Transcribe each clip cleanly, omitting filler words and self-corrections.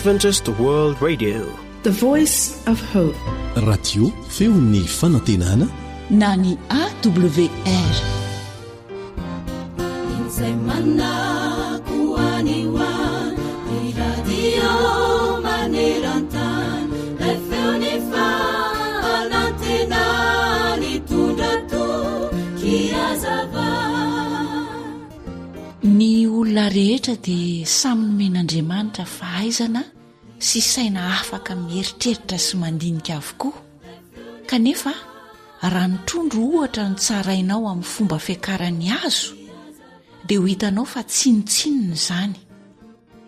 Adventist World Radio, the voice of hope. Radio feon'ny fanantenana na ny AWR. Ny olona rehetra dia samy nomen'Andriamanitra fahaizana sy saina afaka mieritreritra sy mandinika avokoa. Kanefa raha ny trondro ohatra ny tsarainao amin'ny fomba fiakaran'ny azo dia ho hitanao fa tsinotsinona izany.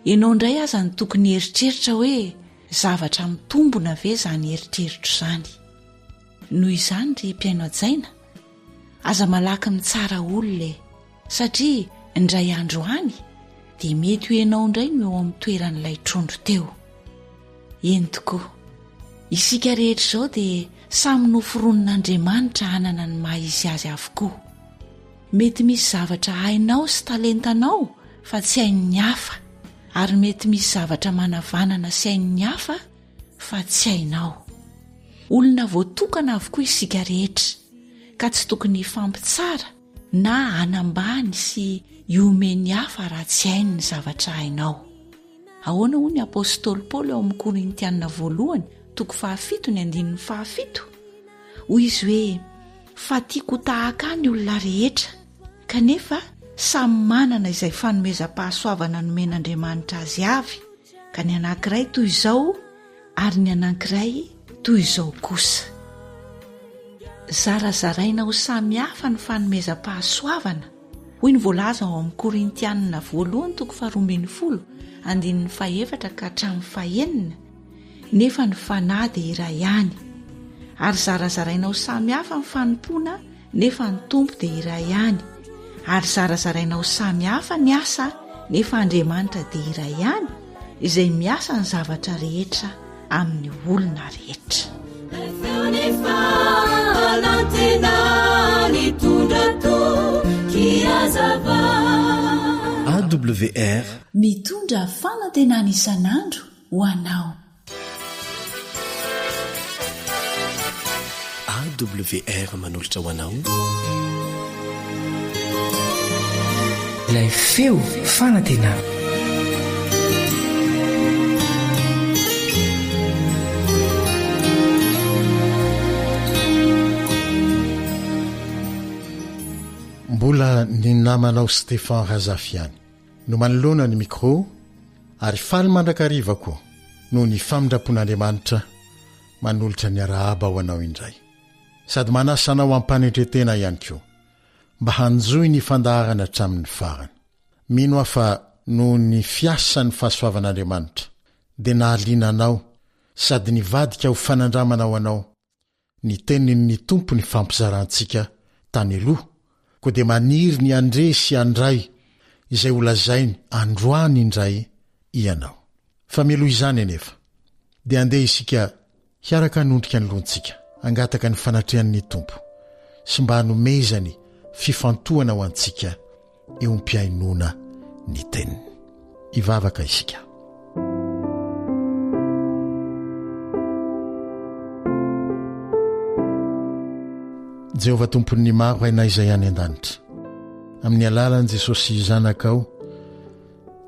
Ianao indray aza ny tokony eritreritra hoe zavatra mitombona ve izany eritreritro izany. Noho izany ry mpiaino ajaina, aza malaky mitsara olona satria indray andro any dia mety ho ianao indray no eo amin'ny toeran'ilay trondro teo. Eny tokoa, isika rehetra izao dia samy noforonon'Andriamanitra hanana ny maha izy azy avokoa. Mety misy zavatra hainao sy talentanao fa tsy hain'ny hafa, ary mety misy zavatra manavanana sy hain'ny hafa fa tsy hainao. Olona voatokana avokoa isika rehetra, ka tsy tokony hifampitsara na hanambany sy hiomeny hafa raha tsy hainy ny zavatra hainao. Ahoana hoy ny apôstôly Paoly ao amin'ny Korintianina 1:7-7. Hoy izy hoe, fa tiako tahaka ny olona rehetra, kanefa samy manana izay fanomezam-pahasoavana nomen'Andriamanitra azy avy, ka ny anankiray toy izao ary ny anankiray toy izao kosa. Zarazaraina ho samy hafa ny fanomezam-pahasoavana, hoy ny voalaza ao amin'ny Korintianina 1:12-7, nefa ny fanahy dia iray ihany. Ary zarazaraina ho samy hafa ny fanompoana, nefa ny tompo dia iray ihany. Ary zarazaraina ho samy hafa ny asa, nefa Andriamanitra dia iray ihany, izay miasa ny zavatra rehetra amin'ny olona rehetra. AWR mitondra fanantenana isan'andro ho anao. AWR manolotra ho anao ilay feo fanantenana. Mbola ny namanao Stéphane Razafiany no manoloana ny micro, ary faly mandrakariva koa no ny famindrapon'Andriamanitra manolotra ny arahaba ho anao indray, sady manasanao ampanetretena ihany koa mba hanjoy ny fandaharana hatramin'ny farany. Mino aho fa no ny fiasan'ny fahasoavan'Andriamanitra dia nahalinanao sady nivadika ho fanandramana ho anao ny tenin'ny tompo ny fampizarantsika tany aloha, koa dia maniry ny andre sy andray izay holazainy androany indray ianao. Fa mialoha izany anefa dia andeha isika hiaraka hanondrika ny lontsika angataka ny fanatrehan'ny tompo sy mba hanomezany fifantohana ho antsika eo am-piainona ny teniny. Ivavaka isika. Jehovah tompon'ny maro hainay izay any an-danitra, amin'ny alalan'i Jesosy zanakao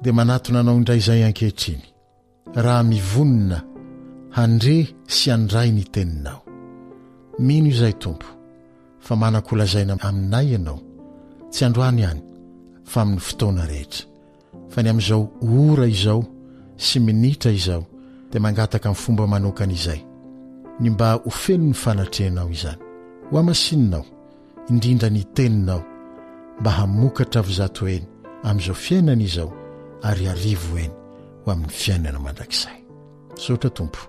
dia manatona anao indray izay ankehitriny raha mivonina handre sy handray ny teninao. Mino izay tompo fa manakolazaina aminay ianao, tsy androany ihany fa amin'ny fotoana rehetra, fa ny amin'izao ora izao sy minitra izao dia mangataka amin'ny fomba manokana izay ny mba ho feno ny fanatrehanao izany ho amasininao, indrindra ny teninao mba hamokatra avizato eny amin'izao fiainana izao ary arivo eny ho amin'ny fiainana mandrakizay. Sotra tompo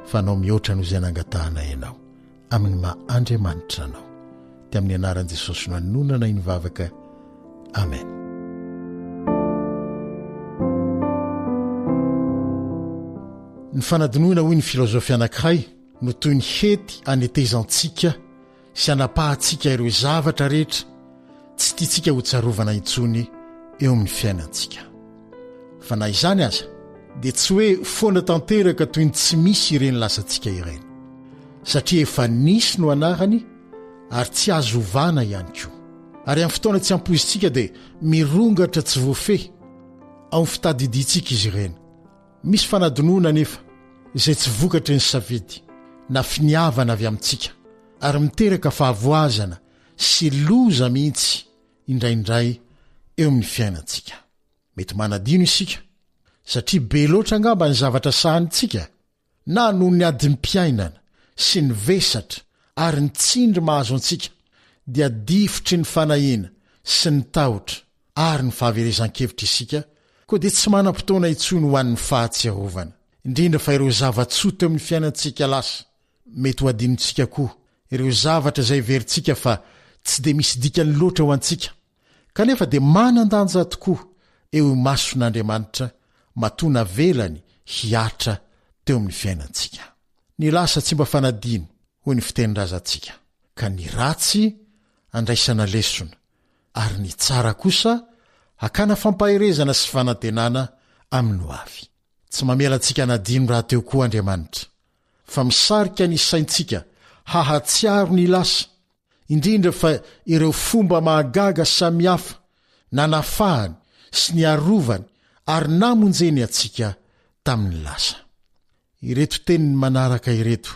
fa anao mihoatra no izay nangatahana ianao amin'ny maha-Andriamanitra anao, dia amin'ny anaran'i Jesosy no hanonana iny vavaka. Amen. Ny fanadinoina hoy ny filozofia anankiray no toy ny hety anetezantsika sy anapahantsika ireo zavatra rehetra tsy tiantsika ho tsarovana intsony eo amin'ny fiainantsika. Fa na izany aza dia tsy hoe foana tanteraka toy ny tsy misy ireny lasantsika ireny, satria efa nisy no anarany ary tsy azo ovana ihany koa. Ary amin'ny fotoana tsy ampoizintsika dia mirongatra tsy voafehy ao amin'ny fitadidiantsika izy ireny. Misy fanadinoana nefa izay tsy vokatra ny savidy na finiavana avy amintsika, ary miteraka fahavoazana sy loza mihitsy indraindray eo amin'ny fiainantsika. Mety manadino isika satria be loatra angamba ny zavatra sahanitsika, na noho ny adimpiainana sy ny vesatra ary ny tsindry mahazo antsika, dia difotry ny fanahiana sy ny tahotra ary ny fahaverezan-kevitra isika, koa dia tsy manam-potoana intsony ho an'ny fahatsiarovana, indrindra fa ireo zavatsoa amin'ny fiainantsika lasa. Mety ho adinontsika koa ireo zavatra izay verintsika fa tsy dia misy dikany loatra ho antsika, kanefa dia manan-danja tokoa eo mason'Andriamanitra matona velany hiatra teo amin'ny fiainantsika. Ny lasa tsy mba fanadino hoy ny fitenin-drazantsika, ka ny ratsy andraisana lesona, ary ny tsara kosa hakana fampaherezana sy fanantenana amin'ny ho avy. Tsy mamela antsika nadino raha teo koa Andriamanitra, fa misarika ny saintsika hahatsiaro ny lasa, indrindra fa ireo fomba mahagaga samihafa nanafahany sy ny arovany ary namonjeny atsika tamin'ny lasa. Ireto teniny manaraka ireto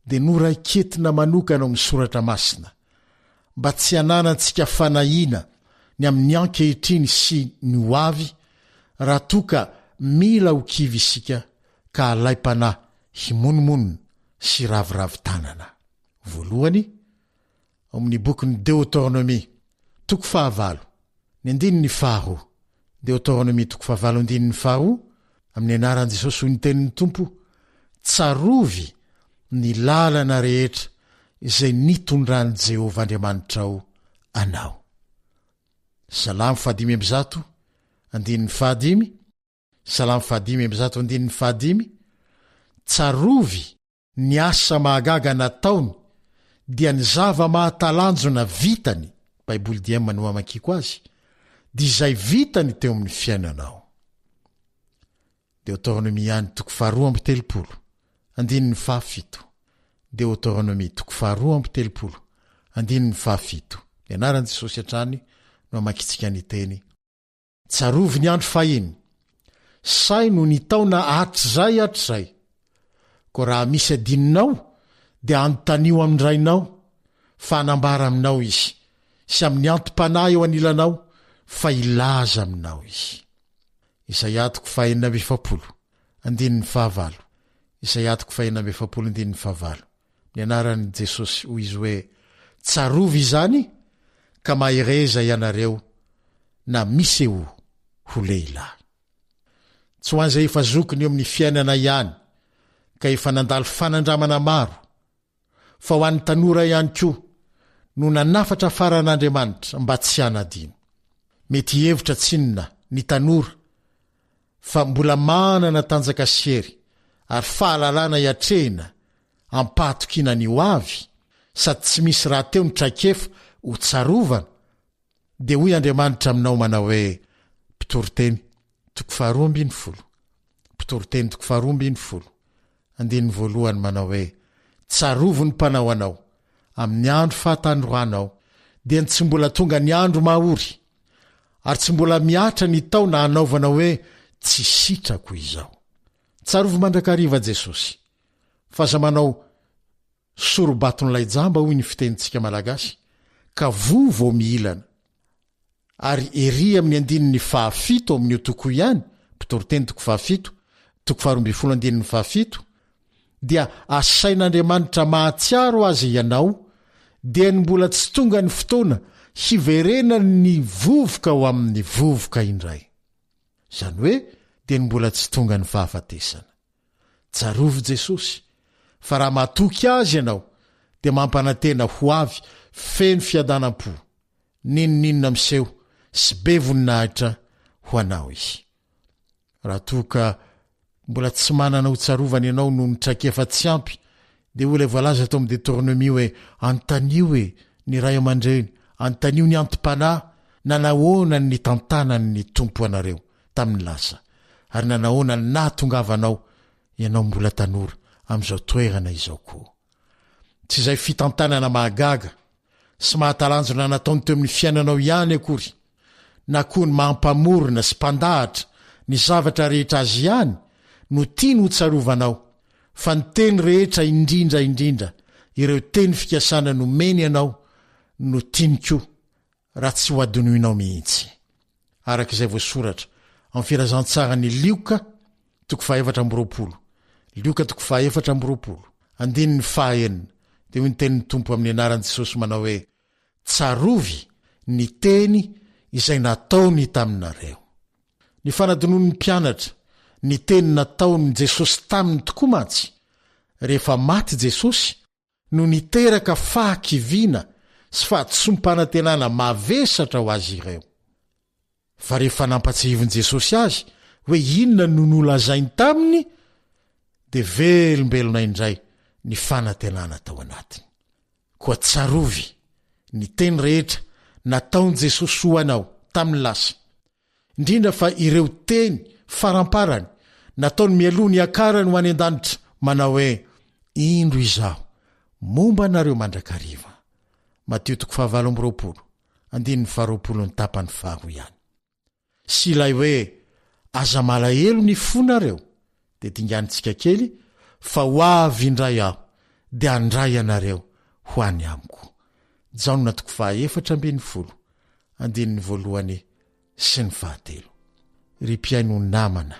dia noraiketina manokana ao amin'ny soratra masina, mba tsy hananantsika fanahiana ny amin'ny ankehitriny sy ny ho avy, raha toka mila ho kivy isika ka alaim-panahy himonomonona sy raviravin-tanana. Voalohany, ao amin'ny bokin'ny Deutéronomie 9:12, Deutéronomie 9:12, amin'ny anaran'i Jesosy hoy ny tenin'ny Tompo: tsarovy ny lalana rehetra izay nitondran'i Jehovah Andriamanitra ao anao. Salamo 5:5, Salamo 5:5, tsarovy ny asa mahagaga nataony dia ny zava mahatalanjona vitany, Baiboly DM no amakiko azy, dia izay vitany teo amin'ny fiainanao. Deutéronomie 2:7, Deutéronomie 2:7, ny anaran'i Jesosy hatrany no amakitsika ny teny: tsarovy ny andro fahiny, say no ny taona hatr'izay, ko raha misy adininao dia anontanio amin'ndrainao, fa hanambara aminao izy, sy amin'ny antom-panahy eo anilanao, fa ilaza aminao izy. Isaia 40:5, ny anaran'i Jesosy hoy izy hoe: tsarovy izany ka mahereza ianareo na misy eo ho lehilahy. Tsy ho an'izay efa zokiny eo amin'ny fiainana ihany ka efa nandalo fanandramana maro, fa ho an'ny tanora ihany koa no nanafatra faran'Andriamanitra mba tsy hanadino. Mety hevitra tsinona ny tanora fa mbola manana tanjaka sery ary fahalalana hiatrehina ampahatokiana ny ho avy, sady tsy misy raha teo ny traikefa ho tsarovana, dia hoy Andriamanitra aminao manao hoe: Mpitoroteny 2:12 manao hoe: tsarovo ny mpanao anao amin'ny andro fahatandroanao, dia ny tsy mbola tonga ny andro mahory, ary tsy mbola miatra ny tao na hanaovana hoe tsy sitrako izao. Tsarovo mandrakariva Jesosy, faza manao sorobaton'ilay jamba hoy ny fitenitsika malagasy, ka vo miilana. Ary ery amin'ny 7 amin'ny toko ihany, Mpitoroteny 7:12, dia asain'Andriamanitra mahatsiaro azy ianao, dia ny mbola tsy tonga ny fotoana hiverenany ny vovoka ho amin'ny vovoka indray. Izany hoe, dia ny mbola tsy tonga ny fahafatesana. Tsarovy Jesosy, fa raha matoky azy ianao, dia mampanantena ho avy feno fiadanam-po, ninonina miseho sy be voninahitra ho anao izy. Raha toka mbola tsy manana ho tsarovany ianao no ny traikefa tsy ampy, dia ho ilay voalaza tao amin'ny Deutéronomie hoe: antanio ny ray aman-dreny, antanio ny antom-panahy, nanahoana ny tantanany ny tompo anareo tamin'ny lasa, ary nanahoana nahatongavanao ianao mbola tanora am'izao toerana izao koa. Tsy izay fitantanana mahagaga sy mahatalanjona nataony teo amin'ny fiainanao ihany akory, na koa ny mampamorona sy mpandahatra ny zavatra rehetra azy ihany no tia ny ho tsarovanao, fa ny teny rehetra indrindra ireo teny fikasana nomeny ianao no tiany koa raha tsy ho adinoinao mihitsy. Arak'izay voasoratra amin'ny firazantsarany Lioka 4:20, Lioka 4:20, andininy 5 dia hoy ny tenin'ny Tompo amin'ny anaran'i Jesosy manao hoe: tsarovy ny teny izay nataony taminareo. Ny fanadinon'ny mpianatra ny teny nataony Jesosy taminy tokoa mantsy. Rehefa maty Jesosy no niteraka fahakiviana sy fahatsompanantenana mavesatra ho azy ireo. Fa rehefa nampatsihivin' Jesosy azy hoe inona no nolazainy taminy, dia velombelona indray ny fanantenana tao anatiny. Koa tsarovy ny teny rehetra nataony Jesosy ho anao tamin'ny lasa, indrindra fa ireo teny faramparany nataony mialoha ny akarany ho any an-danitra, manao hoe: indro izaho momba anareo mandrakariva. Mateo 5:20, andininy 20 ny tapany 2 ihany. Sy ilay hoe aza malahelo ny fonareo, dia dinganitsika kely, fa ho avy indray aho dia andray anareo ho any amiko. Jaona 4:4, andininy 1 sy ny 3. Ry mpiaino namana,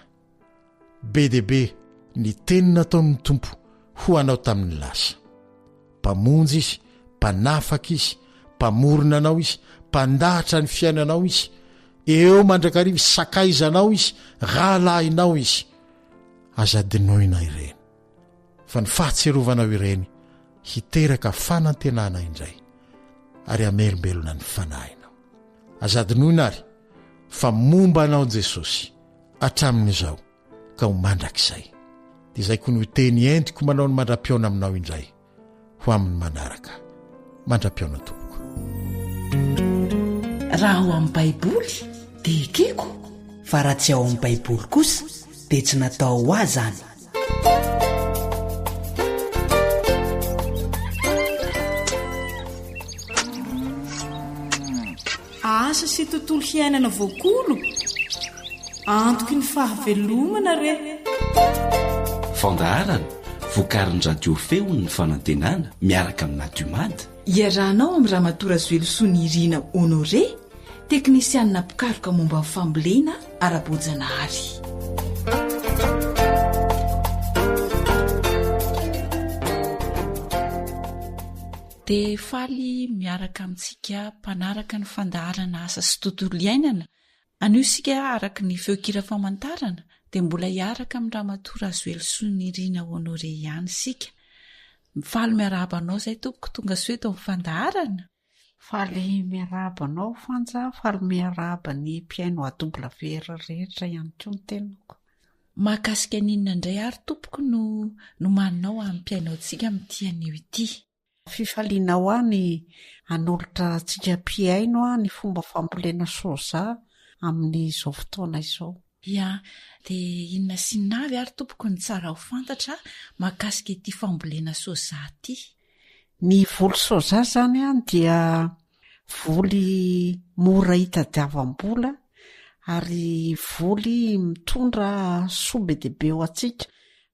be debe ny teny nataon'ny Tompo ho anao tamin'ny lasa. Mpamonjy izy, mpanafaka izy, mpamorona anao izy, mpandahatra ny fiainanao izy, eo mandrakariva sakaizanao izy, rahalahinao izy, azadinoina ireny. Fa ny fahatserovanao ireny hiteraka fanantenana indray, ary amelombelona ny fanahinao. Azadinoina ary fa momba anao Jesosy hatramin'izao ka ho mandrakizay. Dia izay koa no teny entiko manao ny mandra-piaona aminao indray ho amin'ny manaraka. Mandra-piaona tompoko. Raha ho amin'ny Baiboly dia ekeko, fa raha tsy ao amin'ny Baiboly kosa dia tsy natao ho azy zany. asa sy tontolo hiainana voakolo, antoky ny fahavelomana re. Fandaharana vokarin'ny radio feon'ny fanantenana miaraka amin'ny nadiomady. Iarahanao amin'ny Ramatora Zoelosoa Irina Honore, teknisianina pikaroka momba ny fambolena ara-boajanahary. Dia faly miaraka amintsika mpanaraka ny fandaharana asa sy tontolo iainana, anio isika araka ny feokira famantarana, dia mbola hiaraka amin'ny Ramatora Zoelosoa Irina Honore ihany sika. Faly miarabanao zay tompoko tonga soeto amin'ny fandaharana. Faly miarabanao fanja, faly miarabany mpiaino AWR rehetra ihany koa ny tenako. Mahakasika ninona indray ary tompoko no maninao amin'ny mpiaino antsika amin'ity anio ity. Fifaliana ho any hanolotra antsika mpiaino ny fomba fambolena soja amin'izao fotoana izao. Ya, dia inona sy navy ary tompoko ny tsara ho fantatra mahakasika ity fambolena soja ity. Ny voly soja zany dia voly mora hitadiavam-bola ary voly mitondra soa be dia be ho antsika,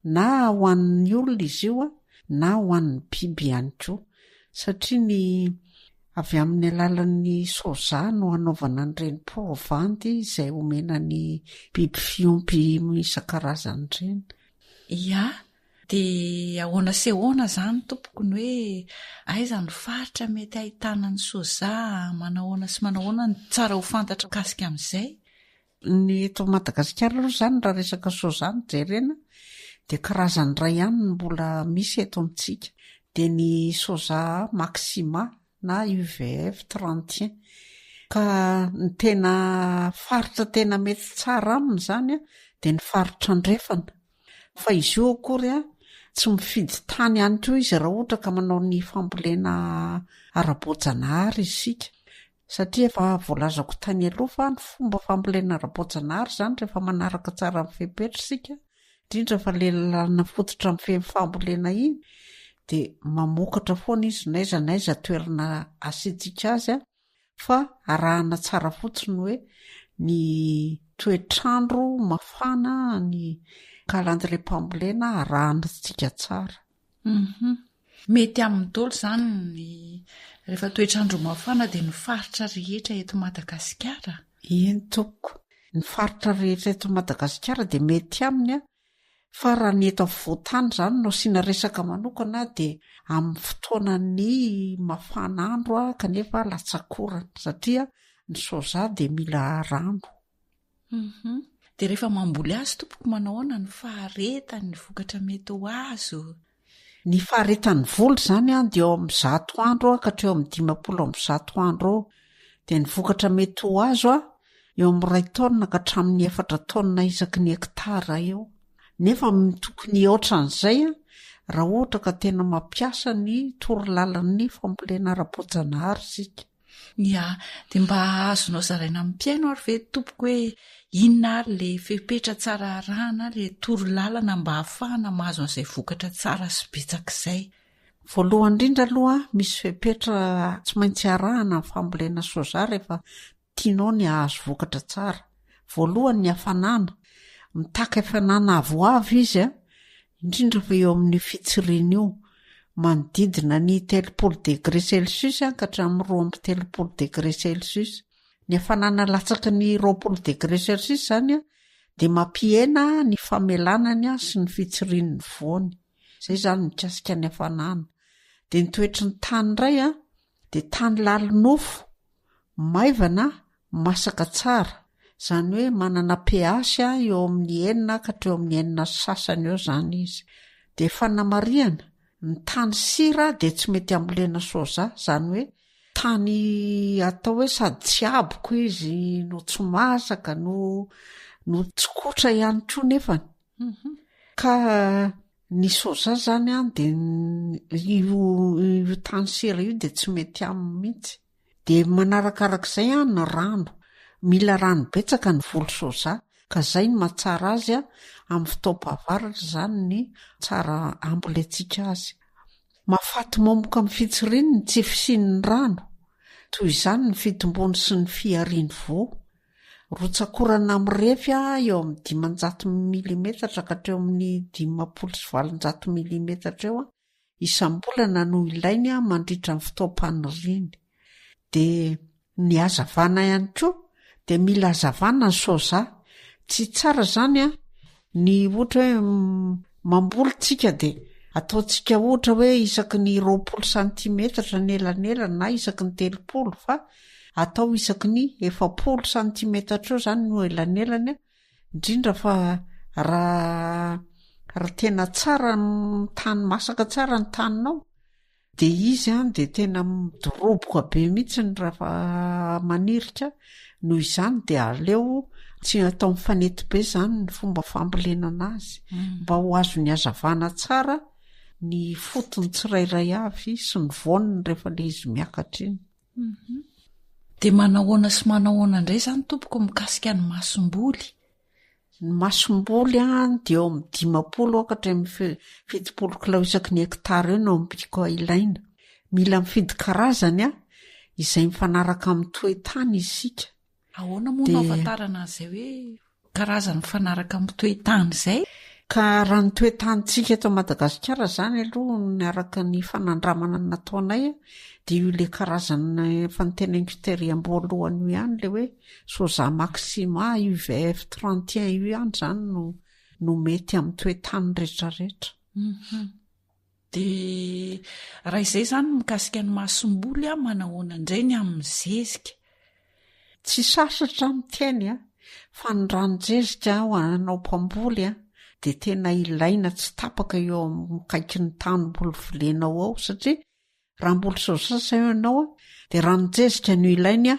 na ho an'ny olona izy io na ho an'ny biby ihany koa, satria ny avy amin'ny alalan'ny soja no hanaovana an'ireny provandy izay omena ny biby fiompy isan-karazany ireny. Ya, dia ahoana sy ahoana zany tompoko ny hoe aiza ny faritra mety ahitana ny soja, manahoana sy manahoana ny tsara ho fantatra kasika amin'izay. Ny eto Madagasikara aloha zany raha resaka soja ny jerena dia karazany iray ihany no mbola misy eto amintsika, dia ny soja maxima na UVF 31, ka ny tena faritra tena mety tsara aminy zany dia ny faritra andrefana. Fa izy io akory tsy mifidy tany ihany koa izy raha ohatra ka manao ny fambolena ara-boajanahary isika, satria efa voalazako tany aloha fa ny fomba fambolena ara-boajanahary zany rehefa manaraka tsara amin'ny fepetra sika indrindra fa lelalana fototra amin'ny femifambolena iny dia mamokatra foana izy naizanaiza toerana asiantsika azy fa arahana tsara fotsiny hoe ny toetrandro mafana ny kalandrim-pambolena arahantsika tsara. Mety amin'ny tolo zany rehefa toetrandro mafana dia ny faritra rehetra eto Madagasikara. Eny tompoko, ny faritra rehetra eto Madagasikara dia mety aminy fa raha ny eto afovoantany zany no asiana resaka manokana dia amin'ny fotoanany mafanandro kanefa latsakorana satria ny soja dia mila rano. Dia rehefa mamboly azy tompoko manahoana ny faharetany ny vokatra mety ho azo? Ny faharetan'ny voly zany dia eo amin'ny 100 andro ka hatreo amin'ny 50 andro dia ny vokatra mety ho azo eo amin'ny 2 taonina ka hatramin'ny 4 taonina isaky ny hektara eo. Nefa tokony ohatran'izay raha ohatra ka tena mampiasa ny torolalan'ny fambolena ara-boajanahary sika. Dia mba azonao zaraina amin'ny mpiaino ary ve tompoko hoe inona ary le fepetra tsara arahana le torolalana mba hahafahana mahazo an'izay vokatra tsara sy betsak'izay? Voalohany indrindra aloha misy fepetra tsy maintsy arahana amin'ny fambolena soja rehefa tianao ny hahazo vokatra tsara. Voalohany ny hafanana, mitaka hafanana avoavo izy indrindra fa eo amin'ny fitsirina io manodidina ny 30 degré Celsius ka hatramin'ny 30 degré Celsius. Ny hafanana latsaky ny 20 degré Celsius zany dia mampihena ny famelanany sy ny fitsirian'ny voany. Izay zany mikasika ny hafanana. Dia ny toetry ny tany indray dia tany lalonofo, maivana, masaka tsara. Zany hoe manana pH eo amin'ny 9 ka hatreo amin'ny 9 sasany eo zany izy. Dia fanamariana ny tany sira dia tsy mety ambolena soja, zany hoe tany atao hoe sady tsy aboko izy no tsy masaka no tsikotra ihany koa nefany. Ka ny soja zany dia io tany sira io dia tsy mety aminy mihitsy. Dia manarakarak'izay ny rano, mila rano betsaka ny volo soja ka zay ny mahatsara azy amin'ny fotoam-pahavaratra zany ny tsara ambolentsika azy. Mahafaty mamoka amin'ny fitsiriny ny tsy fisian'ny rano, toy izany ny fitombony sy ny fiariany vo. Rotsakorana amin'ny refy eo amin'ny 500 mm ka hatreo amin'ny 500 sy 700 mm eo isam-bolana no ilainy mandritra ny fotoam-paniriany. Dia ny hazavana ihany koa dia mila hazavana ny soja. Tsy tsara zany ny ohatra hoe mamboly tsika dia ataontsika ohatra hoe isaky ny 20 cm ny elanelany na isaky ny 30 fa atao isaky ny 40 cm eo zany no elanelany indrindra fa raha tena tsara ny tany masaka tsara ny taninao dia izy dia tena midoroboka be mihitsy ny raha manirika. Noho izany dia aleo tsy atao mifanety be zany ny fomba fambolenana azy mba ho azo ny hazavana tsara ny fotony tsirairay avy sy ny voaniny rehefa le izy miakatra iny. Dia manahoana sy manahoana indray zany tompoko mikasika ny masomboly? Ny masomboly dia eo amin'ny 50 ka hatramin'ny 70 kilao isaky ny hektara eo no ambiko ilaina. Mila mifidy karazany izay mifanaraka amin'ny toetany isika. Ahoana moa no ahafantarana an'izay hoe karazany mifanaraka amin'ny toetany izay? Ka raha ny toetantsika eto Madagasikara zany aloha niaraka ny fanandramana nataonay dia io le karazana efa ny tena inkteriam-boalohany io ihany le hoe soja maxima UVF 31 io ihany zany no mety amin'ny toetany rehetrarehetra. Dia raha izay zany mikasika ny masomboly manahoana indray ny amin'ny zezika? Tsy sasatra ny teny fa ny ranon-jezika ho anao mpamboly dia tena ilaina tsy tapaka eo amin'ny kaiky ny tanimboly vilenao ao satria raha mboly soja zay ianao dia ranon-jezika no ilainy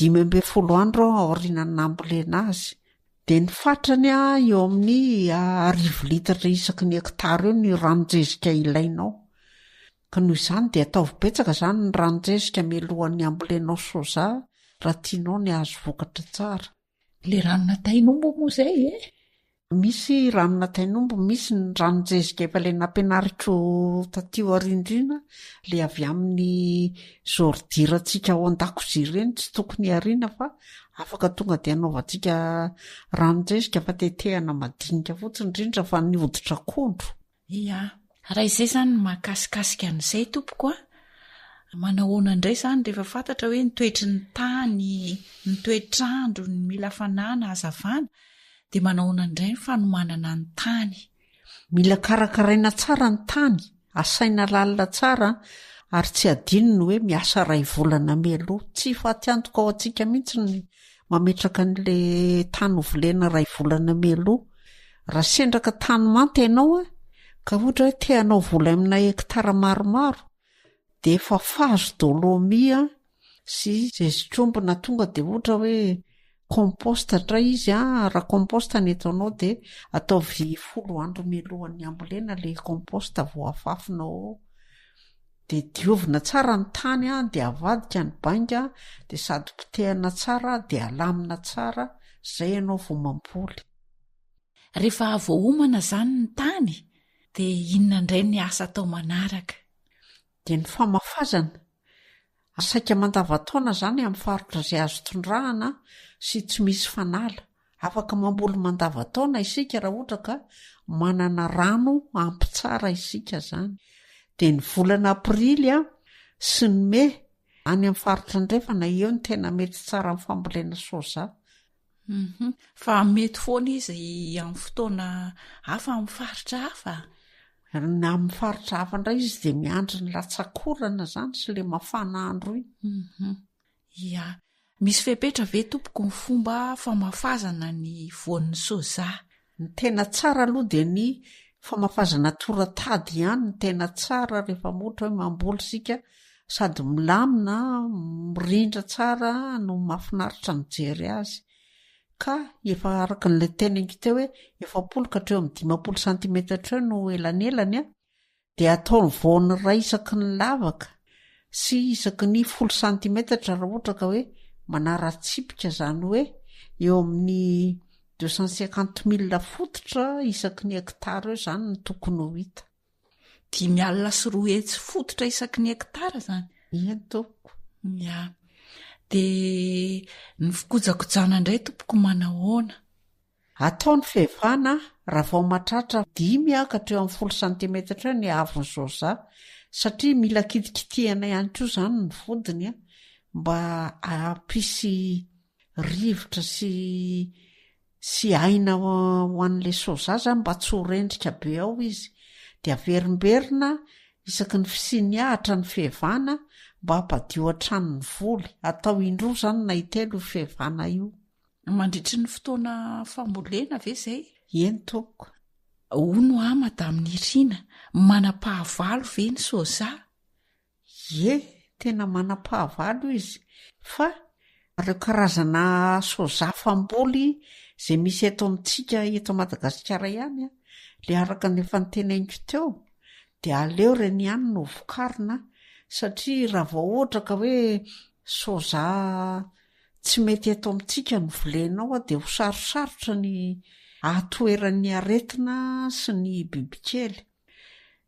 15 andro aorianany nambolena azy. Dia ny fatrany eo amin'ny 10 litatra isaky ny hektara eo ny ranon-jezika ilainao. Ka noho izany dia ataovy betsaka zany ny ranon-jezika mialohan'ny ambolenao soja raha tianao ny azo vokatra tsara. Le ranona tainombo moa izay Misy ranona tainombo, misy ny ranonjezika efa ilay nampianaritro tatio arindrina, le avy amin'ny zordiratsika ao an-dakozia ireny, tsy tokony ariana fa afaka tonga dia anaovantsika ranonjezika fa tetehana madinika fotsiny indrindra fa ny hoditra akondro. Ia, raha izay izany mahakasikasika an'izay tompoko a, manahoana indray izany rehefa fantatra hoe nitoetry ny tany, ny toetrandro, ny mila fanana, hazavana, dia manahoana indray ny fanomanana ny tany. Mila karakaraina tsara ny tany, asaina lalina tsara, ary tsy adino ny hoe miasa ray volana mialoha. Tsy fahatyantoka ao antsika mihitsy ny mametraka an'ile tany hovolena ray volana mialoha. Raha sendraka tany manta ianao a, ka ohatra hoe te-hanao vola amina hektara maromaro, dia efa fazo dolomia sy zezitrombona tonga dia ohatra hoe kompostatra izy a. Raha komposta ny ataonao dia ataovy 10 andro mialohan'ny ambolena le komposta vao afafinao ao. Dia diovina tsara ny tany a, dia avadika ny bainga, dia sady potehana tsara, dia alamina tsara, zay ianao vao mamboly. Rehefa voaomana izany ny tany, dia inona indray ny asa atao manaraka? Dia ny famafazana. Saika mandavataona izany amin'ny faritra izay azo tondrahana sy tsy misy fanala. Afaka mamboly mandavataona isika raha ohatra ka manana rano ampy tsara isika izany. Dia ny volana aprily a sy ny may any amin'ny faritra andrefana, eo ny tena mety tsara amin'ny fambolena soja. Fa mety foana izy amin'ny fotoana hafa, amin'ny faritra hafa. Na amin'ny faritra hafa indray izy dia miandry ny latsakorana izany sy le mafana andro iny. Ia, misy fepetra ve tompoko ny fomba famafazana ny voan'ny soja? Ny tena tsara aloha dia ny famafazana toratady ihany ny tena tsara rehefa ohatra hoe mamboly sika, sady milamina, mirindra tsara no mahafinaritra mijery azy. Ka efa araka n'ilay tenengy teo hoe 7 ka hatreo amin'ny 15 santimetatra no elanelany a, dia atao ny voany iray isaky ny lavaka sy isaky ny 10 santimetatra raha ohatra ka hoe manara-tsipika, izany hoe eo amin'ny 250 000 fototra isaky ny hektara eo izany ny tokony ho hita. 5.4 hetsy fototra isaky ny hektara izany? Ia tompoko. Ia. Dia ny fikojakojana indray tompoko manahoana? Atao ny fehivana raha vao mahatratra 5 ka hatreo amin'ny 10 santimetatra ny avony soja, satria mila kitikitihana ihany koa izany ny vodiny a, mba hampisy rivotra sy aina ho an'ilay soja izany, mba tsy ho rendrika be ao izy. Dia averimberina isaky ny fisiany ahatra ny fehivana mba hampadio hatrany ny voly. Atao indroa izany na itelo io fehivana io. Mandritry ny fotoana fambolena ve izay? Eny tompoko. Hono madama Nirina, manam-pahavalo ve ny soja? Ie, tena manam-pahavalo izy. Fa ireo karazana soja famboly izay misy eto amintsika eto Madagasikara ihany, le araka ny efa niteneniko teo, dia aleo ireny ihany no vokarina, satria raha vao ohatra ka hoe soja tsy mety eto amintsika no volenao dia ho sarosarotra ny ahatoeran'ny aretina sy ny bibikely.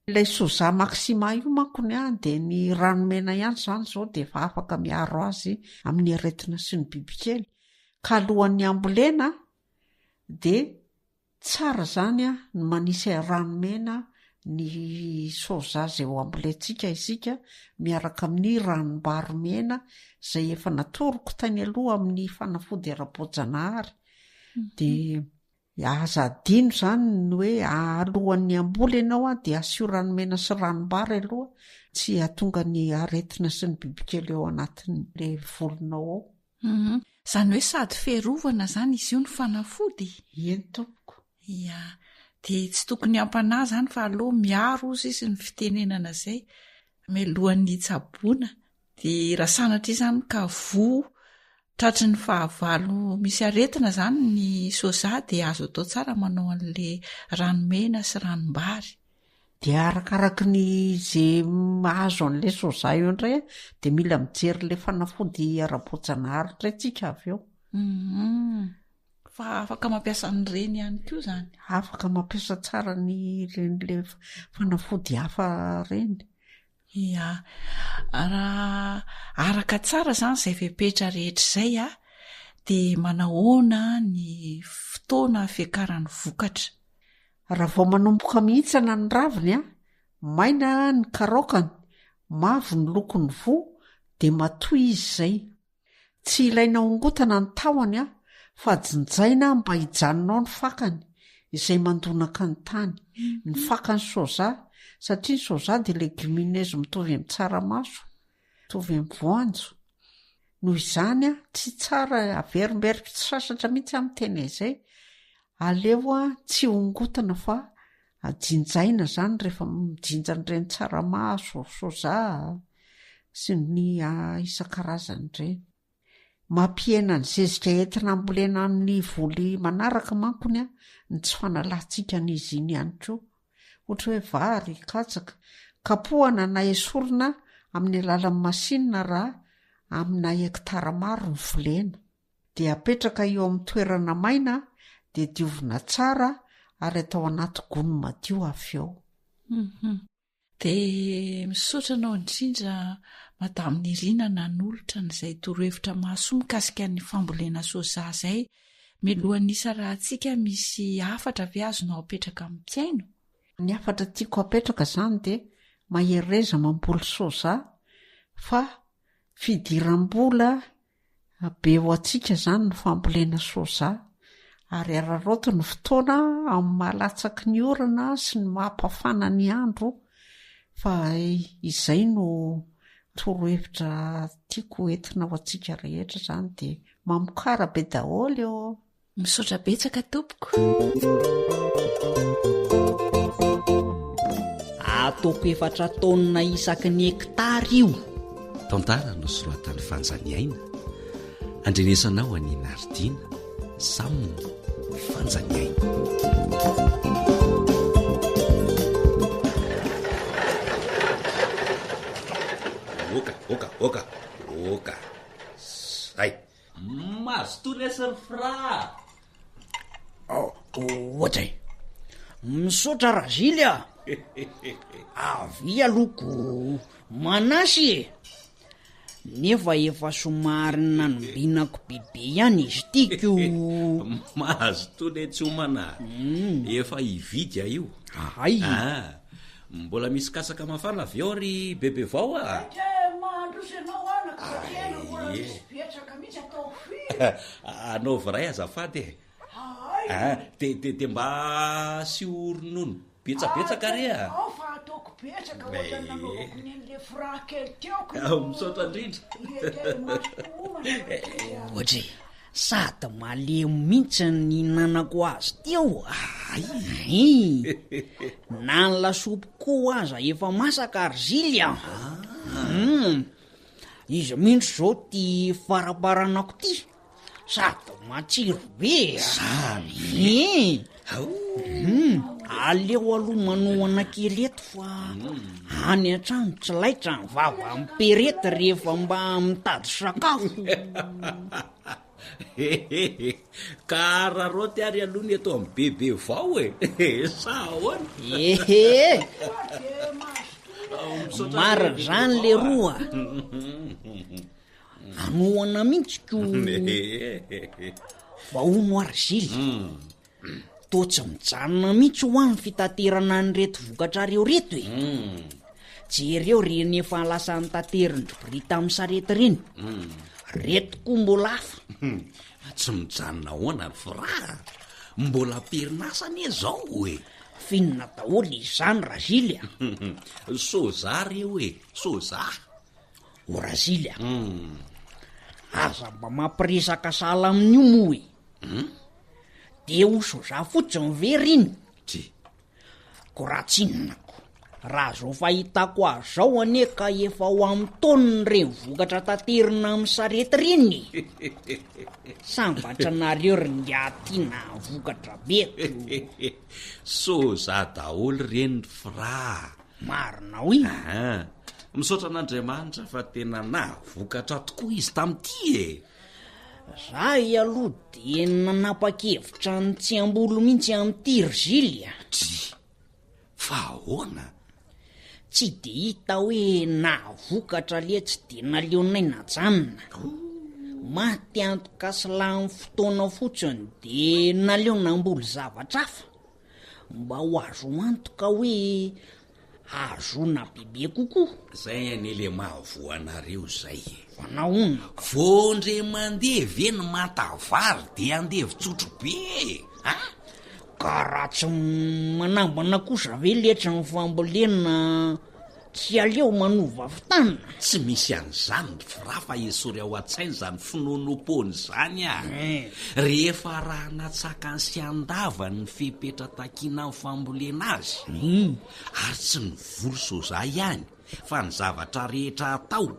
Ilay soja maksima io mankony dia ny ranomena ihany izany izao dia efa afaka miaro azy amin'ny aretina sy ny bibikely. Ka alohan'ny ambolena dia tsara izany ny manisy ranomena ny soja izay ho ambolentsika isika, miaraka amin'ny ranom-bary mena izay efa natoroko tany aloha amin'ny fanafody ara-boajanahary. Dia aza adino izany ny hoe alohan'ny amboly ianao dia asio ranomena sy ranom-bary aloha, tsy hahatonga ny aretina sy ny bibikely eo anatin'le volonao ao. Izany hoe sady fiarovana izany izy io ny fanafody? Eny tompoko. Ia. Dia tsy tokony hampanahy izany fa aloha miaro izy ny fitenenana izay mialohan'ny tsaboana. Dia raha sanatra izany ka tratry ny fahavalo misy aretina izany ny soja, dia azo atao tsara manao an'ilay ranomena sy ranom-bary. dia arakaraky ny zay mahazo an'la soja eo indray dia mila mijery le fanafody ara-boajana haritra itsika avy eo. Fa afaka mampiasa n'ireny ihany koa zany. Afaka mampiasa tsara le fanafody hafa reny. Ya, araka tsara zany izay fepetra rehetra izay dia manahoana ny fotoana fiakaran'ny vokatra. Raha vao manomboka mihitsana ny raviny maina ny karaokany, mavo ny lokon'ny vo dia matoy izy izay. Tsy ilaina hongotana ny tahony fa jinjaina mba hijanonao ny fakany izay mandonaka ny tany. Ny fakany soja, satria ny soja dia legumineuse mitovy amin'ny tsaramaso, mitovy amin'ny voanjo. Noho izany tsy tsara averimberika tsy sasatra mihitsy amin'ny tena izay. Aleo tsy hongotana fa jinjaina zany rehefa mijinjan'ireny tsaramaso, soja sy ny isan-karazany ireny. Mampiena ny zezika entina ambolena amin'ny voly manaraka mankony ny tsy fanalantsika n'izy iny ihany koa. Ohatra hoe vary, katsaka, kapohana na esorina amin'ny alalan'ny masinina raha amina hektara maro ny volena. Dia apetraka eo amin'ny toerana maina dia diovina tsara ary atao anaty gony madio avy eo. Dia misaotra anao indrindra Madame Nirina nanolotra n'izay torohevitra mahasoa mikasika ny fambolena soja izay. Mialohan'isa raha antsika misy hafatra avy azonao apetraka amin'ny piaino? Ny hafatra tiako apetraka zany dia mahereza mamboly soja fa fidiram-bola be ho antsika zany ny fambolena soja. Ary araroto ny fotoana amin'ny mahalatsaky ny orana sy ny mahampafana ny andro, fa izay no torohevitra tiako entina ho antsika rehetra zany dia mamokara be daholo eo. Misaotra betsaka tompoko. Ataoko 4 taonina isaky ny hektara io. Tantara no soratan'ny fanjaniaina, andrenesanao any Nardina, saminy fanjaniaina. Oka zay mazo tonesy fra. Ohatray misaotra Razily avy aloko manasy nefa efa somary nanombianako bebe ihany izy tiako. Mazo tonetsy homana efa hividy io. Ay mbola misy kasaka mafana avy eo ry bebe vao anao viray azafady de mba sy oronono betsabetsaka re misaotra indrindra. Ohatry sady malemy mihitsy ny nanako azy teo. Na ny lasopy koa aza efa masaka Razily izy mihitsy zao ty faraparanako ty sady matsiro be. Aleo aloha manohana kely eto fa any an-trano tsy laitra ny vava miperety rehefa mba mitady sakafo. Kararoty ary aloha ny eto amin'ny bebe vao sahoana. Mara zany le roa anohana mihitsy fa ono Razily to tsy mijanona mihitsy ho amin'ny fitaterana ny reto vokatra reo reto jereo reny efa lasa nitaterindry brita amin'ny sarety reny reto koa mbola hafa. Tsy mijanona hoana ny fra mbola perinasany zao finna daholo izany Razily soja reo soja o Razily aza mba mampiresaka sala amin'io moa de ho soja fotsiny very iny ko raha tsinonako raha zao fahitako azy zao ane ka efa ho amin'ny taoniny reny vokatra taterina amin'ny sarety reny sambatra nareo ringatina vokatra beko soza daholo reny fra marina hoy misaotra an'Andriamanitra fa tena vokatra tokoa izy tamin'ity zay aloha de nanapa-kevitra ny tsy ambolo mihitsy amin'ity Rizily fa ahoana tsy de hita hoe vokatra le tsy de naleonay najanona maty antoka silany fotoana fotsiny de naleona ambolo zavatra hafa mba ho azo antoka hoe azona bebe kokoa zay anele mahavoanareo zay fanahoana vondre mandeha veny matavary de andevy tsotro be ka raha tsy manambana kosa ve letra ny fambolena tsy aleo manova fitana tsy misy an'izany rafa esory ao an-tsainy zany finonom-pony zany rehefa raha natsaka ny sy andava ny fepetra takina ny fambolena azy ary tsy ny volo soza ihany fa ny zavatra rehetra atao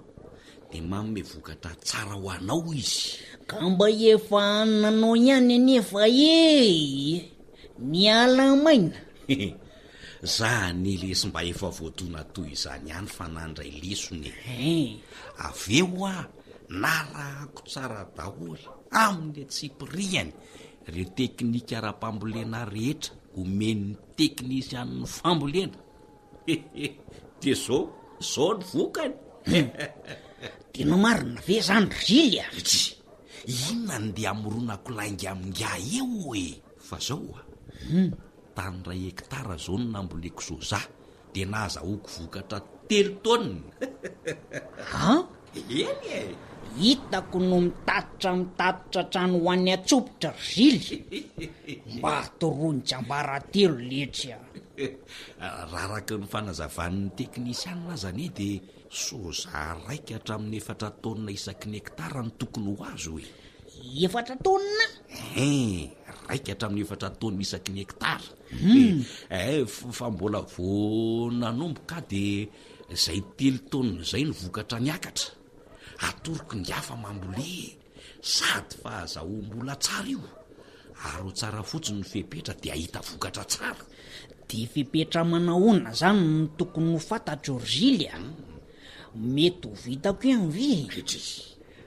de manome vokatra tsara ho anao izy ka mba efa nanao ihany anefa miala maina za ny lesy mba efa voatona toy izany ihany fa nandray lesony aveo narahako tsara daholo amin'ny tsipiriany reo teknika ara-pambolena rehetra omen'ny teknisian'ny fambolena de zao ny vokany tena marina ve zany Rizily inona ny de amoronako lainga aminga eo fa zao tany 3 hektara zao no namboleko soza de nazahoako vokatra 3 taonina hitako no mitatitra trano ho an'ny atsopotra Rizily mba hatoronitsy ambaratelo letra raraka ny fanazavan'ny teknisianina zany de soza raika hatramin'ny 4 taonina isaky ny hektara ny tokony ho azo 4 taonina raika hatramin'ny 4 taonina isaky ny hektara fa mbola vo nanomboka de zay 3 taonina zay ny vokatra niakatra atoroko ny hafa mambole sady fa azahoam-bola tsara io ary tsara fotsiny ny fepetra de ahita vokatra tsara de fepetra manahoana zany ny tokony ho fantatro Rizily mety ho vitako ihany ve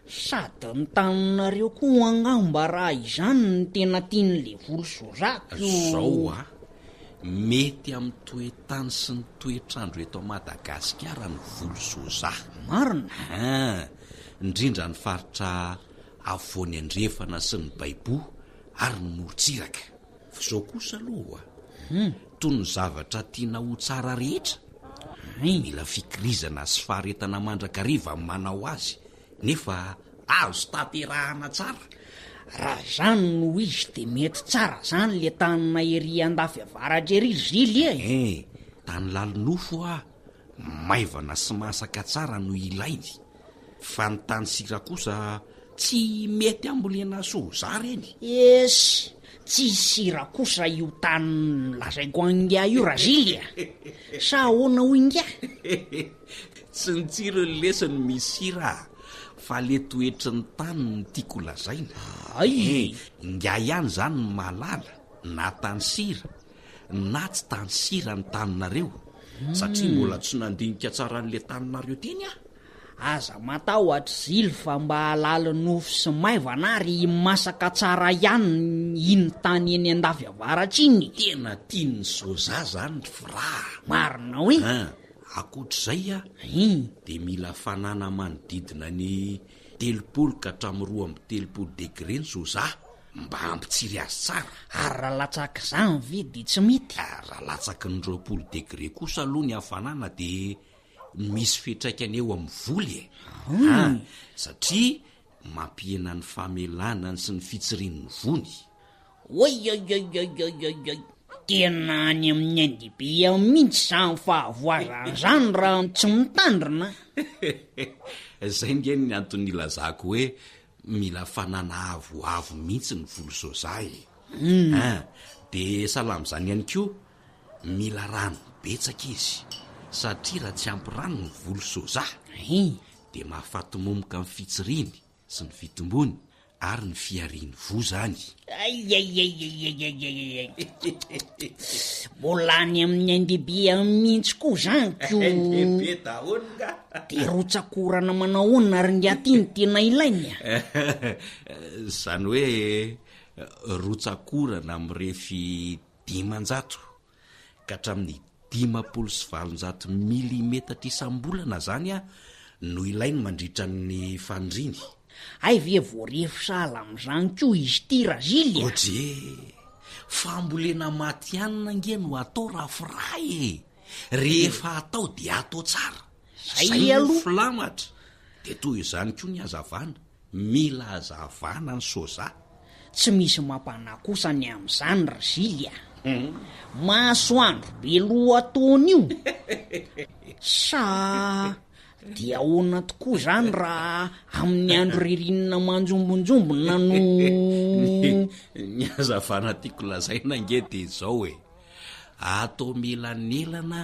sady ny taninareo koa angamba raha izany ny tena tian'le volo sozako zao mety amin'ny toetany sy ny toetrandro eto Madagasikara ny volo soza marina indrindra ny faritra afovoany andrefana sy ny Baibo ary ny Morotsiraka zao kosa aloha toy ny zavatra tiana ho tsara rehetra mila fikirizana sy faharetana mandrakariva manao azy nefa azo taterahana tsara raha zany no izy de mety tsara zany le tanina ery andafy avaratra ery Rizily tany lalonofo maivana sy masaka tsara no ilainy fa ny tany sira kosa tsy mety ambolena soza reny tsy sira kosa io tany lazaiko anga io Rizily sa ahoana ho inga tsy ny tsiro ny lesiny misy sira fa le toetry ny tany ny tiako lazaina nga ihany zany ny malala na tany sira na tsy tany sira ny taninareo satria mbola tsy nandinika tsara n'le taninareo teny aza matahotra Zily fa mba halala nofo sy maivana ary masaka tsara ihany iny tany eny andafy avaratra iny tena tiany soza zany fra marina hoe akoatr'izay de mila fanana manodidina ny 30 ka hatramin'ny 2 degré ny soza mba ampitsiry azy tsara ary raha latsaka zany ve de tsy mety raha latsaky ny 20 degré kosa aloha ny hafanana de misy fetraikany eo amin'ny voly satria mampihena ny famelanany sy ny fitsirian'ny vony tena any amin'ny andibe mihitsy zany fahavoazana zany raha tsy mitandrina zay ngeny ny antony ilazako hoe mila fanana avoavo mihitsy ny volo soza de salam'zany ihany koa mila rano betsaka izy satria raha tsy ampy rano ny volo soja dia mahafatomomoka amin'ny fitsiriny sy ny fitombony ary ny fiariany vo zany. Mbola any amin'ny aindehibe mihitsy koa zany ko lehibe daholo de rotsakorana manahoana ary ngiaty ny tena ilainy zany hoe rotsakorana mirefy 500 ka hatramin'ny 570 milimetatra isam-bolana zany no ilainy mandritra ny fandriny. ay ve voarefy sahala amin'izany koa izy ty Razily oje fambolena maty anina nge no atao raha firay rehefa atao dia atao tsara zay aloha filamatra de toy izany koa ny hazavana mila hazavana ny soja tsy misy mampanakosany amin'izany Razily masoandro be lohatony io sa dia ahoana tokoa zany raha amin'ny andro ririnina manjombonjombona no ny hazavana tiako lazaina nge de zao hoe atao melanelana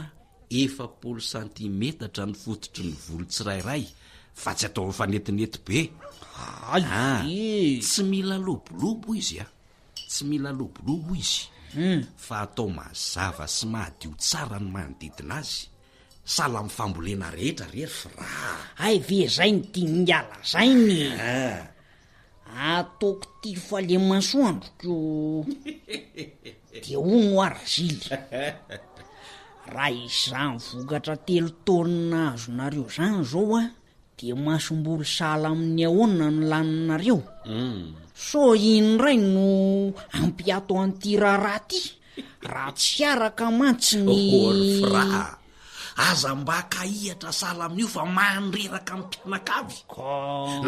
70 centimetatra ny fototry ny volo tsirairay fa tsy atao mifanetinety be. Tsy mila lobolobo izy tsy mila lobolobo izy fa atao mazava sy mahadio tsara ny manodidina azy sala amin'ny fambolena rehetra rery fra ay ve zay ny tiangala zay ny ataoko ty fa le masoandro ko de ono a Razily raha izany vokatra 3 taonina azonareo zany zao de masom-boly sahala amin'ny ahoana ny laninareo so inoray no ampiato an'ty raharaha ty raha tsy araka mantsy ny fra aza mba kahihatra sahala amin'io fa mandreraka amin'ny mpianakavy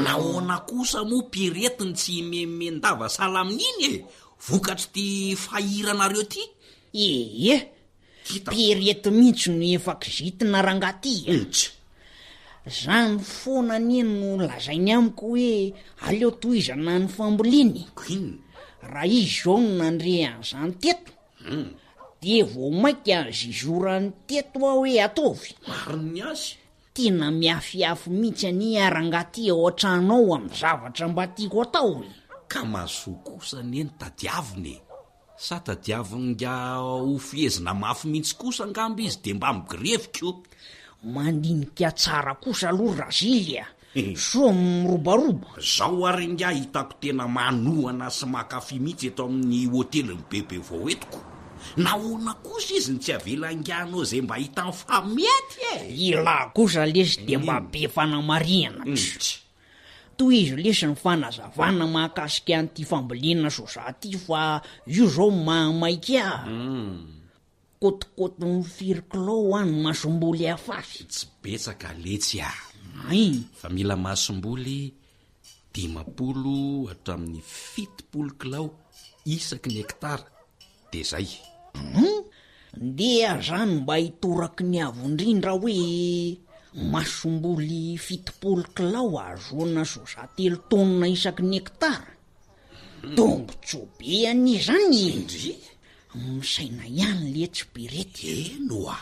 nahoana kosa moa piretiny tsy memendava sahala amin'iny vokatry ty fahiranareo ty pirety mihitsy no efakizitina rangaty zany foana ny no lazainy amiko hoe aleo tohizana ny famboliny raha izy zao no nandre an'izany teto de vao mainka zizorany teto ao hoe ataovy mariny azy tena miafiafy mihitsy any arangaty ao an-tranao amin'ny zavatra mba tiako atao ka mahasoa kosa neny tadiaviny sa tadiaviny nga ho fiezina mafy mihitsy kosa ngamby izy de mba migirefiko mandinika tsara kosa aloha Razily so mirobaroba zao ary nga hitako tena manohana sy makafy mihitsy eto amin'ny hotely ny bebe vao etiko nahoana kosa izy ny tsy avelanganao zay mba hitany famety ila kosa lesy de mba be fanamariana toy izy lesy ny fanazavana mahakasika an'ty fambolena soja ty fa io zao mahamaika kotikoty mifirikilao any masomboly afafy tsy betsaka letsy fa mila masomboly 50 hatramin'ny 70 kilao isaky ny hektara de zay ndeha zany mba hitoraky ny avondrindra hoe masomboly 70 kilao azoana soja 3 taonina isaky ny hektara tombotsobe any zany misaina ihany le tsy berety noa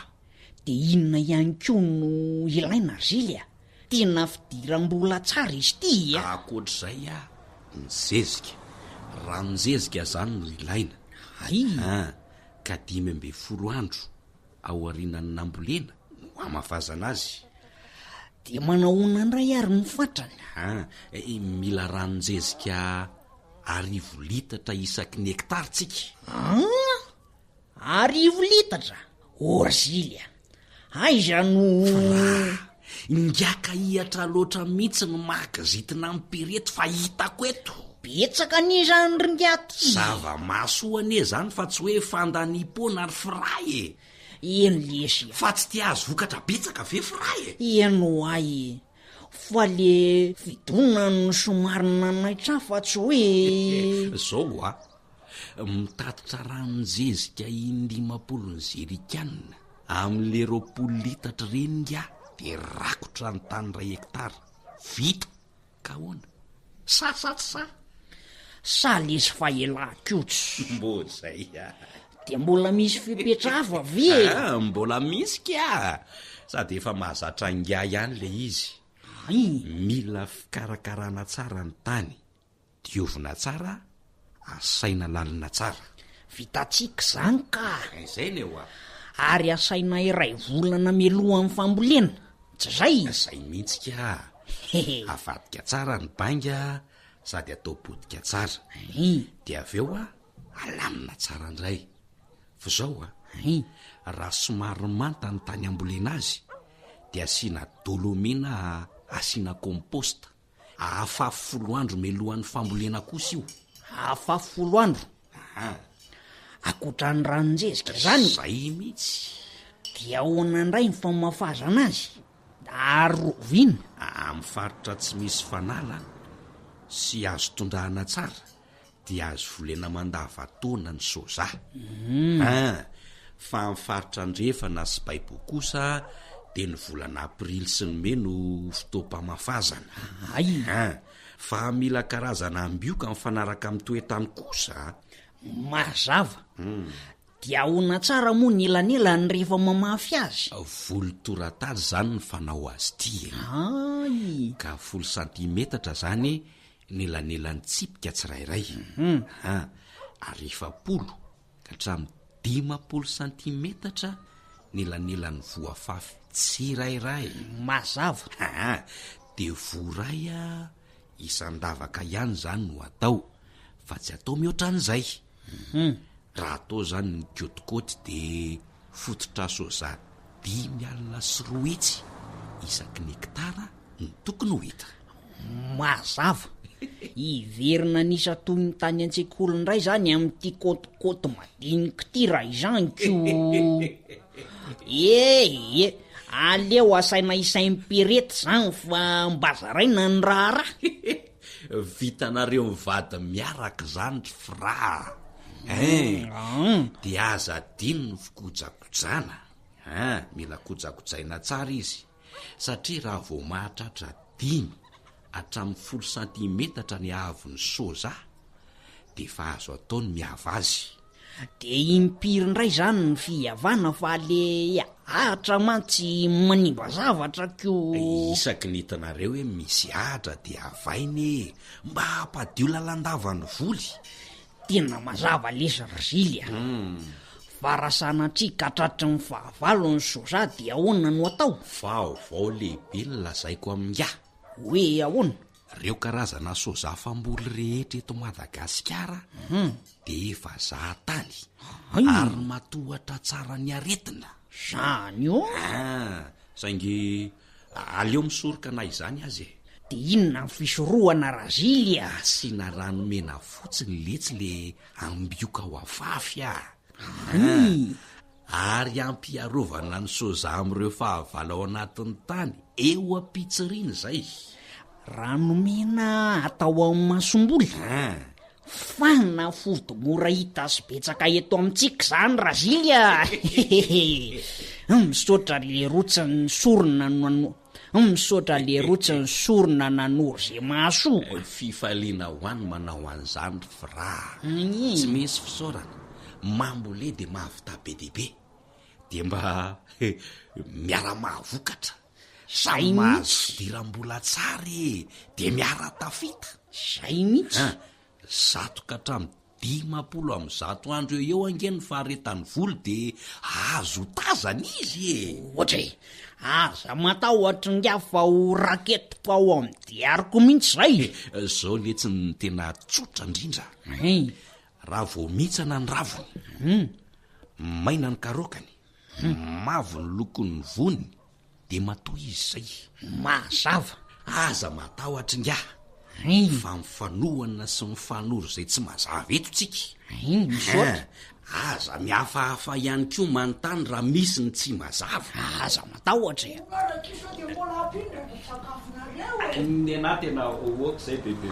de inona ihany koa no ilaina Razily tena fidiram-bola tsara izy ty akoatr'izay ny zezika ranonzezika zany no ilaina ka 10 andro ao arinany nambolena no amafazana azy de manahoana ndray ary ny fatrany mila ranonjezika 10 litatra isaky ny hektara tsika 10 litatra Razily aiza no ngiaka ihatra loatra mihitsy no mahagazitina amin'ny pirety fa hitako eto betsaka nizany ringaty zava-masoane zany fa tsy hoe fandanipona ary firay eno lesy fa tsy tia azo vokatra betsaka ve firay eno ay fa le fidona no somarina naitra fa tsy hoe zao mitatitra ranonjezika 50 zerikanina amin'le 20 litatra reny nga de rakotra ny tany 2 hektara vita ka hoana sa lesy fa ela kotsy mbo zay de mbola misy fipetrafa ve? Mbola misy ka sady efa mahazatra nga ihany le izy. Mila fikarakarana tsara ny tany, diovina tsara, asaina lalina tsara. Vitatsika zany ka. Izay ny eo a. Ary asaina iray volana mialohan'ny fambolena, tsy zay? Zay mihitsy ka. Avadika tsara ny banga sady atao bodika tsara. Dia avy eo alamina tsara indray. Fa zao raha somary manta ny tany ambolena azy, dia asiana dolomina, asiana komposta. Ahafafy 10 andro mialohan'ny fambolena kosa io. Ahafafy 10 andro? Akoatran'ny ranon-jezika zany? Zay mihitsy. Dia ahoana indray ny famafazana azy? Ary rovina? Amin'ny faritra tsy misy fanala sy azo tondrahana tsara, dia azo volena mandava-taona ny soja. Fa amin'ny faritra andrefana sy baibo kosa dia ny volana aprily sy ny may no fotoam-pamafazana. Fa mila karazana ambioka mifanaraka amin'ny toetany kosa. Mazava. Dia ahoana tsara moa ny elanelany rehefa mamafy azy? Volo-toratary zany ny fanao azy ty. Ka 10 cm zany ny elanelan'ny tsipika tsirairay. Ary 10 ka hatramin'ny 15 cm ny elanelan'ny voafafy tsirairay. Mazava. Dia voray isan-davaka ihany zany no atao, fa tsy atao mihoatra an'izay. Raha atao zany ny kiotikôty dia fototra soja 5.3 hetsy isaky ny hektara ny tokony ho hita. Mazava. Iverina nisa toy ny tany an-tsekoly indray zany amin'ity kôtikôty madinika ity raha izanko. Aleo asaina isaim-pirety zany fa mbazaraina ny raharaha. Vitanareo mivady miaraka zany fra. Dia aza dino ny fikojakojana. Mila kojakojaina tsara izy, satria raha vao mahatratra 5 hatramin'ny 10 cm ny ahavon'ny soja, dia fa azo ataony miava azy. Dia impiry indray zany ny fihavana fa le ahatra mantsy manimba zavatra ko. Isaky ny hitanareo hoe misy ahatra dia avainy mba hampadio lalandavany voly. Tena mazava lesa Razilia. Fa raha sanatrika hatratry ny fahavalo ny soja dia ahoana no atao? Vaovao lehibe ny lazaiko amin'nga. Hoe ahoana? Reo karazana soja famboly rehetra eto Madagasikara dia efa zahatany ary matohatra tsara ny aretina. Zany io? Saingy aleo misoroka na izany azy. Dia inona ny fisorohana Razilia? Asiana rano mena fotsiny letsy le ambioka ho afafy ary ampiarovana ny soja amin'ireo fahavalo ao anatin'ny tany eo ampitsiriny zay. Rano mena atao amin'ny masomboly? Fa na fody mora hita sy betsaka eto amintsika zany Razilia. Misaotra le rotsiny sorona misaotra le rotsiny sorona nanory zay maso. Fifaliana ho any manao an'izany fra. Tsy misy fisaorana, mambole dia mahavita be dehibe, dia mba miara mahavokatra. Samy mahazo fidiram-bola tsara dia miara tafita. Zay mihitsy. 100 ka hatramin'ny 50 andro eo angeny faharetany voly dia azo tazana izy. Ohatra aza matahotra nga fa ho raketiko ao amin'ny diariko mihitsy zay. Zao letsy ny tena tsotra indrindra. Raha vao mitsana ny ravony, maina ny karokany, mavo ny lokon'ny vony, dia matoa izy zay. Mazava. Aza matahotra nga fa mifanohana sy mifanoro zay tsy mazava eto tsika. Aza mihafahafa ihany koa manontany raha misy ny tsy mazava. Aza matahotra. Ny anahy tena oaka zay bebe.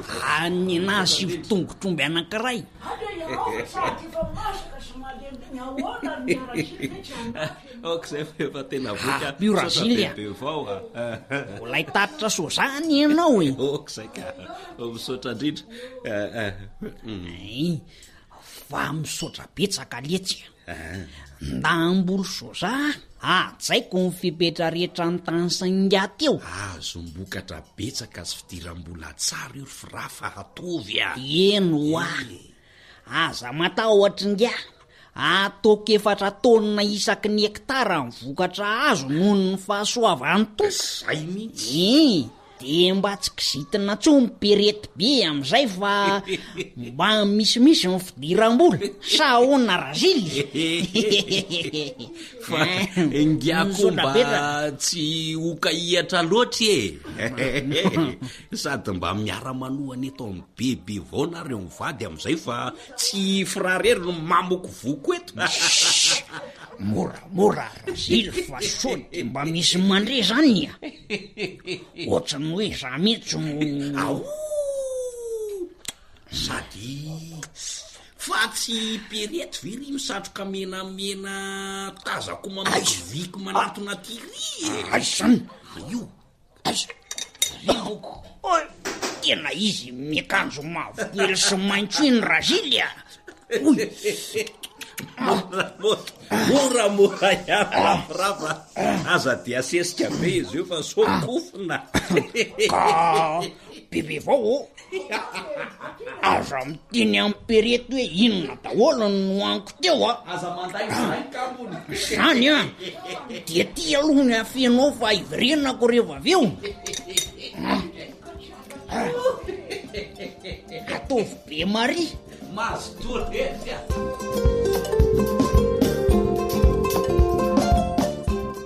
Ny anahy sy fitongotromby anankiray. Ok zay efa tena voka. Io Razilia. Mbola hitatitra soja ny ianao e. Ok zay ka misaotra indrindra. Fa misaotra betsaka letsika. nda amboly soza ajaiko ny fipetra rehetra ny tany sainga teo. Azombokatra betsaka sy fidiram-bola tsara io firafa hatovy eno aza mata ohatringa ataoko 4 taonina isaky ny hektara ny vokatra azo noho ny fahasoavany to zay mihitsy de mba tsy kizitina tsony perety be am'izay fa mba misimisy ny fidiram-bola sa ona razily fa ngiako mba tsy hokahihatra loatra sady mba miara-manohany eto amin'ny bebe vao nareo mivady am'izay fa tsy firarery no mamoko voko eto moramora razily fa sody mba misy mandre zany ohatrany hoe za mihitsy sady fa tsy perety very misatroka menamena tazako mamaky viko manatona tiry zany io tena izy miakanjo mavokely sy maintso iny razily moramora iarafirafa aza de asesika be izy io fa sokofona bebe vao aza miteny amin'ny perety hoe inona daholo no aniko teo aza manday zaikambony zany de ty aloha ny afenao fa ivirenako rehefa aveo atovy be mari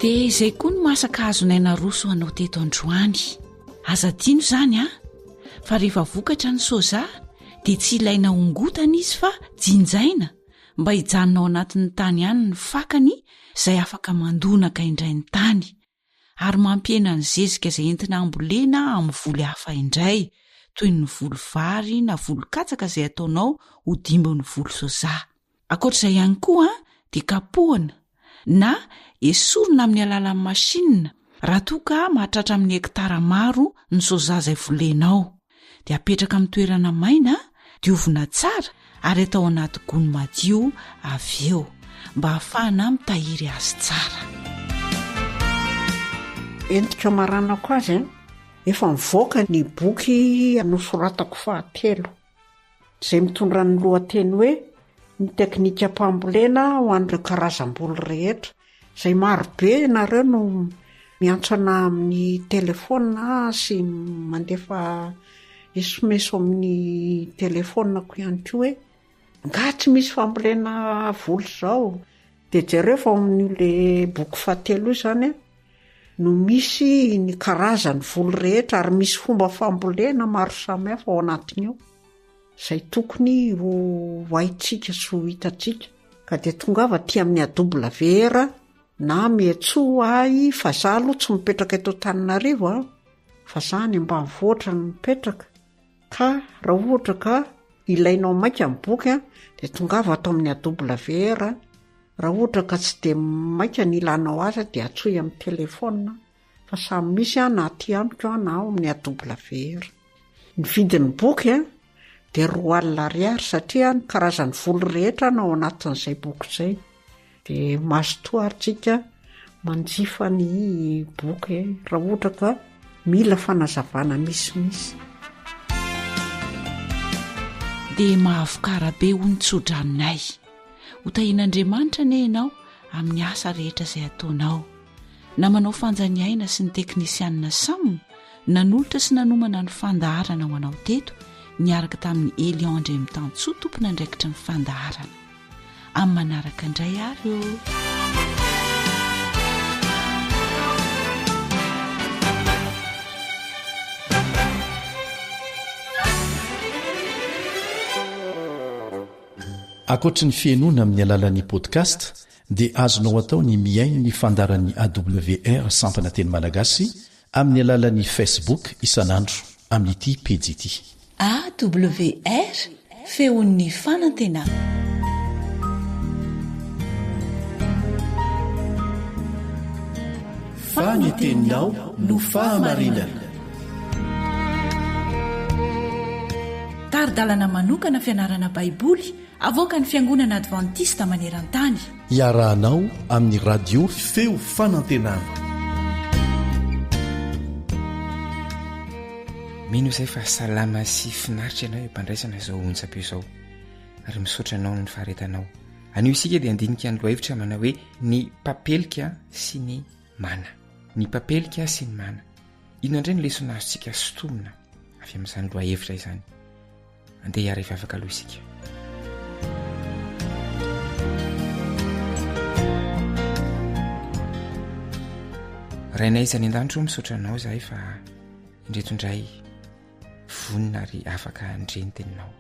de izay koa no masaka azonaina roso anao teto androany aza tiano zany fa rehefa vokatra ny soza de tsy ilaina ongotana izy fa jinjaina mba hijanonao anatin'ny tany ihany ny fakany izay afaka mandonaka indray ny tany ary mampiena ny zezika izay entina ambolena amin'ny voly hafa indray toy ny volo vary na volo katsaka izay ataonao ho dimbon'ny volo soza akoatr'izay ihany koa de kapohana na esorina amin'ny alalan'ny masina raha toka mahatratra amin'ny hektara maro ny soza izay volenao de apetraka amin'ny toerana maina de ovina tsara ary atao anaty gony madio avy eo mba hahafahana mitahiry azy tsara. Endrika maranako azy efa mivoaka ny boky nosoratako fahatelo izay mitondra ny lohateny hoe ny teknika mpambolena ho an'ireo karazam-boly rehetra izay marobe nareo no miantsona amin'ny telefona sy mandefa SMS amin'ny telefona ko ihany koa hoe nga tsy misy fambolena voly zao de jereo fa amin'ile boky fahatelo izany no misy ny karazany voly rehetra ary misy fomba fambolena maro samihafa ao anatiny eo izay tokony ho haitsika sy ho hitatsika ka de tongava ty amin'ny AWR na mihetso ahy fa za aloha tsy mipetraka eto Antananarivo fa za ny ambanivohitra no mipetraka ka raha ohatra ka ilainao maika amin'ny boky de tongava ato amin'ny AWR raha ohatra ka tsy de maika ny ilanao azy de atsoy amin'ny telefona fa samy misy na aty amiko na ao amin'ny AWR. Ny vidin'ny boky de R2 satria ny karazany voly rehetra no ao anatin'izay boky izay de mazotoaritsika manjifa ny boky raha ohatra ka mila fanazavana misimisy. De mahavokara be ho nitsodranonay ho tahian'Andriamanitra ne ianao amin'ny asa rehetra izay ataonao na manao fanjaniaina sy ny teknisianina samy nanolotra sy nanomana ny fandaharana ho anao teto niaraka tamin'ny Elion Andremitansoa tompona andraikitra ny fandaharana amin'ny manaraka indray ary eo. Akoatra ny fienoana amin'ny alalan'ny podcast dia azonao atao ny miaino ny fandaran'ny AWR sampana teny malagasy amin'ny alalan'ny Facebook isanandro amin'ity pejy ity AWR feon'ny fanantenana. Faneteninao no fahamarinana. tantara-dalana manokana fianarana baiboly avoaka ny fiangonana advantista maneran-tany. iarahanao amin'ny radio feo fanantenana. mino izay fa salama sy finaritra ianao mpandraisana izao onjam-peo izao ary misaotra anao ny faharetanao. anio isika dia andinika ny loahevitra manao hoe ny papelika sy ny mana. Ny papelika sy ny mana, ino indray ny lesona azontsika sotomina avy amin'izany loahevitra izany. andeha hiara efa afaka aloha isika. rainay izany an-danitro misaotra anao izahay fa indreto indray vonina ary afaka andreny teninao.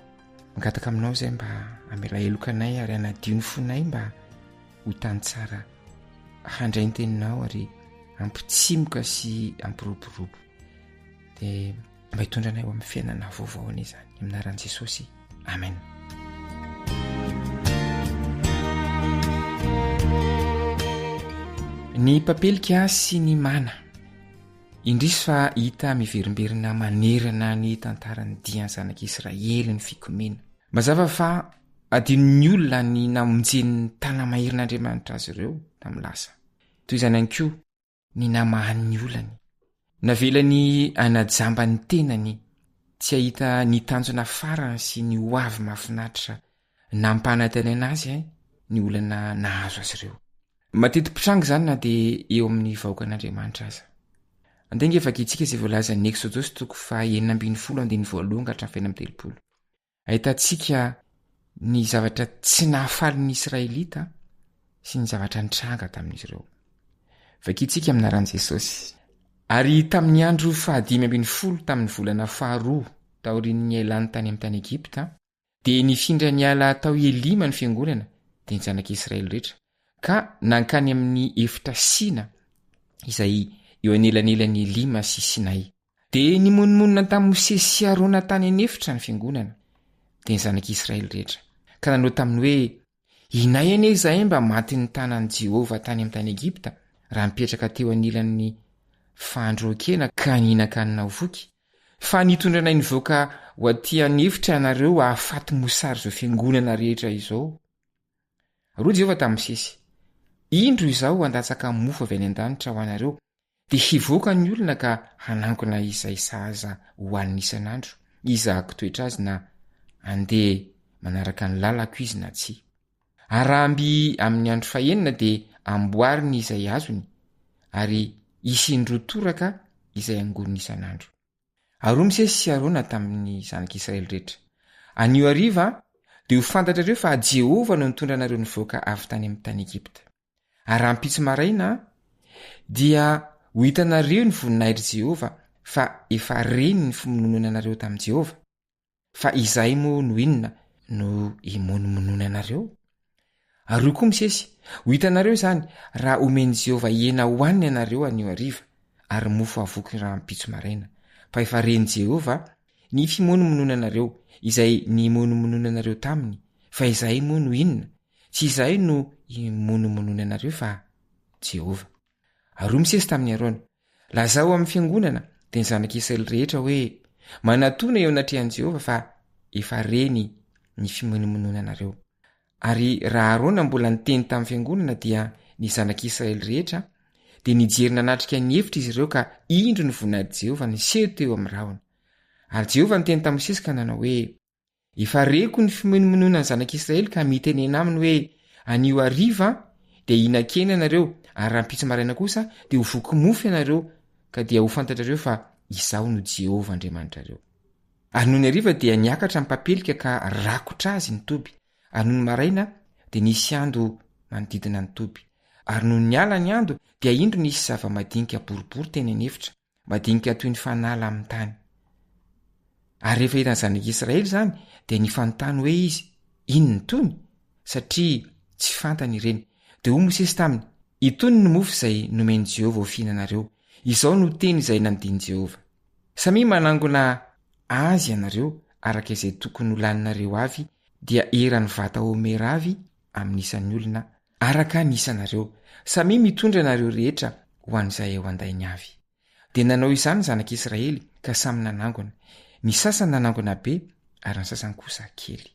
mangataka aminao izay mba amela elokanay ary anadio ny fonay mba ho tany tsara handray ny teninao ary ampitsimoka sy ampiroborobo dia mba hitondranay ho amin'ny fiainana vaovao any izany aminaran'i Jesosy. amen. ny papelika sy ny mana, indrisy fa hita miverimberina manerana ny tantarany diany zanak'Israely ny fikomena. mazava fa adin'ny olona ny namonjen'ny tanamaherin'Andriamanitra azy ireo tamin'ny lasa, toy izany ihany koa ny namahan'ny olany, navelany anajamba ny tenany, tsy ahita ny tanjona farany sy ny hoavy mahafinaritra nampanantenana azy ny olana nahazo azy ireo. Mateti-pitranga izany na dia eo amin'ny vahoakan'Andriamanitra aza. Andenga vakitsika izay voalaza ny Eksodosy 9:12-20. Ahitantsika ny zavatra tsy nahafalin'ny Israelita sy ny zavatra nitranga tamin'izy ireo. Vakitsika aminaran'i Jesosy. Ary tamin'ny andro 5:10 tamin'ny volana 2 taorian'ny ailany tany amin'ny tany Egipta, dia nifindra niala tao Elima ny fiangonana dia ny zanak'Israely rehetra, ka nankany amin'ny efitra Sina izay eo anelanelan'ny Elima sy Sinay. Dia nimonmonina tamin'ny Mosesy sy Arona tany anefitra ny fiangonana dia ny zanak'Israely rehetra, ka nanao taminy hoe, inay ane izahay mba maty ny tanan'i Jehovah tany amin'ny tany Egipta raha mipetraka teo anilan'ny fahandroakena ka nihinan-kanina ho voky, fa nitondranay nivoaka ho aty anefitra ianareo ahafaty mosary izao fiangonana rehetra izao. Roa Jehovah tamin'ny Mosesy, indro izao handatsaka mofo avy any an-danitra ho anareo dia hivoaka ny olona ka hanangona izay sahaza ho an'ny isan'andro, izahako toetra azy na andeha manaraka ny lalako izy na tsy. Aramby amin'ny andro fahenina dia amboariny izay azony ary isindrotoraka izay angoniny isan'andro. Aroa Mosesy sy Arona tamin'ny zanak'Israely rehetra. Anio hariva dia ho fantatrareo fa Jehovah no nitondra anareo nivoaka avy tany amin'ny tany Egipta. Ary ampitsy maraina dia ho hitanareo ny voninahitry Jehovah fa efa reny ny fimonoana anareo tamin'i Jehovah. Fa izahay moa no inona no imonomonoana anareo? Ary koa Mosesy, ho hitanareo izany raha omeny Jehovah hena hoaniny ianareo anio hariva ary mofo avoky raha ampitso maraina. Fa efa reny Jehovah ny fimonomonoana anareo izay ny imonomonoana anareo taminy. Fa izahay moa no inona? Tsy izahay no imonomonoana anareo fa Jehovah. Ary Mosesy tamin'ny Arona, lazao amin'ny fiangonana dia ny zanak'Israely rehetra hoe, manatona eo anatrehan'i Jehovah fa efa reny ny fimonomonoana anareo. Ary raha Arona mbola niteny tamin'ny fiangonana dia ny zanak'Israely rehetra dia nijerina natrika ny hevitra izy ireo ka indro ny voninahitry Jehovah niseho teo amin'ny rahona. Ary Jehovah niteny tamin'i Mosesy ka nanao hoe, efa reko ny fimonomonoana ny zanak'Israely ka mitenena aminy hoe, anio hariva dia hinan-kena ianareo ary rahampitsy maraina kosa dia ho voky mofo ianareo ka dia ho fantatrareo fa izaho no Jehovah Andriamanitrareo. Ary noho ny hariva dia niakatra amin'ny papelika ka rakotra azy ny toby. Ary noho ny maraina dia nisy ando manodidina ny toby. Ary noho ny ala ny ando dia indro nisy zava-madinika boribory teny anefitra, madinika toy ny fanala amin'ny tany. Ary rehefa hitan'ny zanak'Israely izany dia nifanontany hoe izy, inona tony? Satria tsy fantany ireny. Dia ho Mosesy taminy, itony ny mofo izay nomeny Jehovah ho fihinanareo. Izao no teny izay nandiany Jehovah. Samy manangona azy ianareo araka izay tokony ho laninareo avy, dia eran'ny vata homera avy amin'ny isan'ny olona araka ny isanareo. Samy mitondra anareo rehetra ho an'izay ao andainy avy. Dia nanao izany zanak'Israely ka samy nanangona. Ny sasany nanangona be ary ny sasany kosa kely.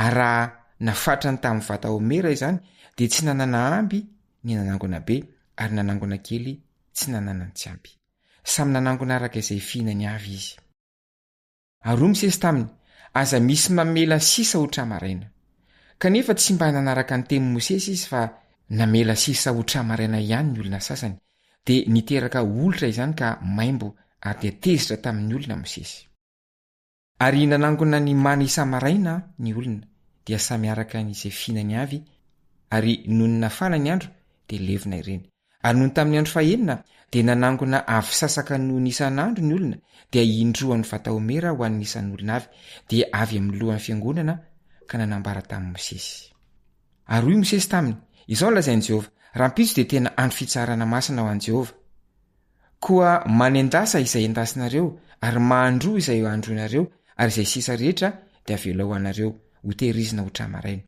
Ary raha nafatra ny tamin'ny vata Homera izany dia tsy nanana amby ny nanangona be ary nanangona kely tsy nanana ny tsy ampy. Samy nanangona araka izay fihinany avy izy. Ary misesy taminy aza misy mamela sisa otra-maraina. Kanefa tsy mba nanaraka ny tenin'i Mosesy izy fa namela sisa otra-maraina ihany ny olona sasany dia niteraka olitra izany ka maimbo ary dia tezitra tamin'ny olona Mosesy. Ary nanangona ny mana isa-maraina ny olona dia samy araka n'izay fihinany avy ary noho ny nafana ny andro dia levina ireny. Ary noho ny tamin'ny andro fahaenina dia nanangona avy sasaka noho ny isan'andro ny olona dia indroan'ny vata Homera ho an'ny isan'ny olona avy dia avy amin'ny lohan'ny fiangonana ka nanambara tamin'ny Mosesy. Ary hoy Mosesy taminy, izao lazain'i Jehova, raha mpitso dia tena andro fitsarana masina ho an'i Jehova. Koa manendasa izay endasinareo ary mahandroa izay androanareo ary izay sisa rehetra dia avela ho anareo ho tehirizina otra-maraina.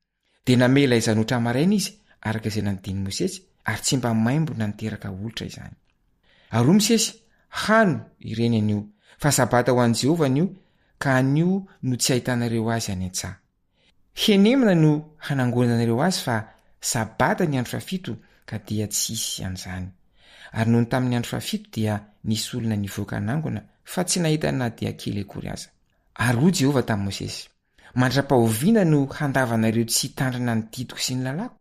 Dia namela izany otra-maraina izy araka izay nanodiny Mosesy ary tsy mba maimbo na niteraka olitra izany. Ary hoy Mosesy, hano ireny anio, fa sabata ho an'i Jehova anio ka anio no tsy ahitanareo azy any an-tsaha. Henemina no hanangonanareo azy fa sabata ny andro fafito ka dia tsisy an'izany. Ary noho ny tamin'ny andro fafito dia nisy olona nivoaka nangona fa tsy nahita na dia kely akory aza. Ary hoy Jehova tamin'i Mosesy, mandra-pahoviana no handavanareo tsy hitandrina ny didiko sy ny lalako.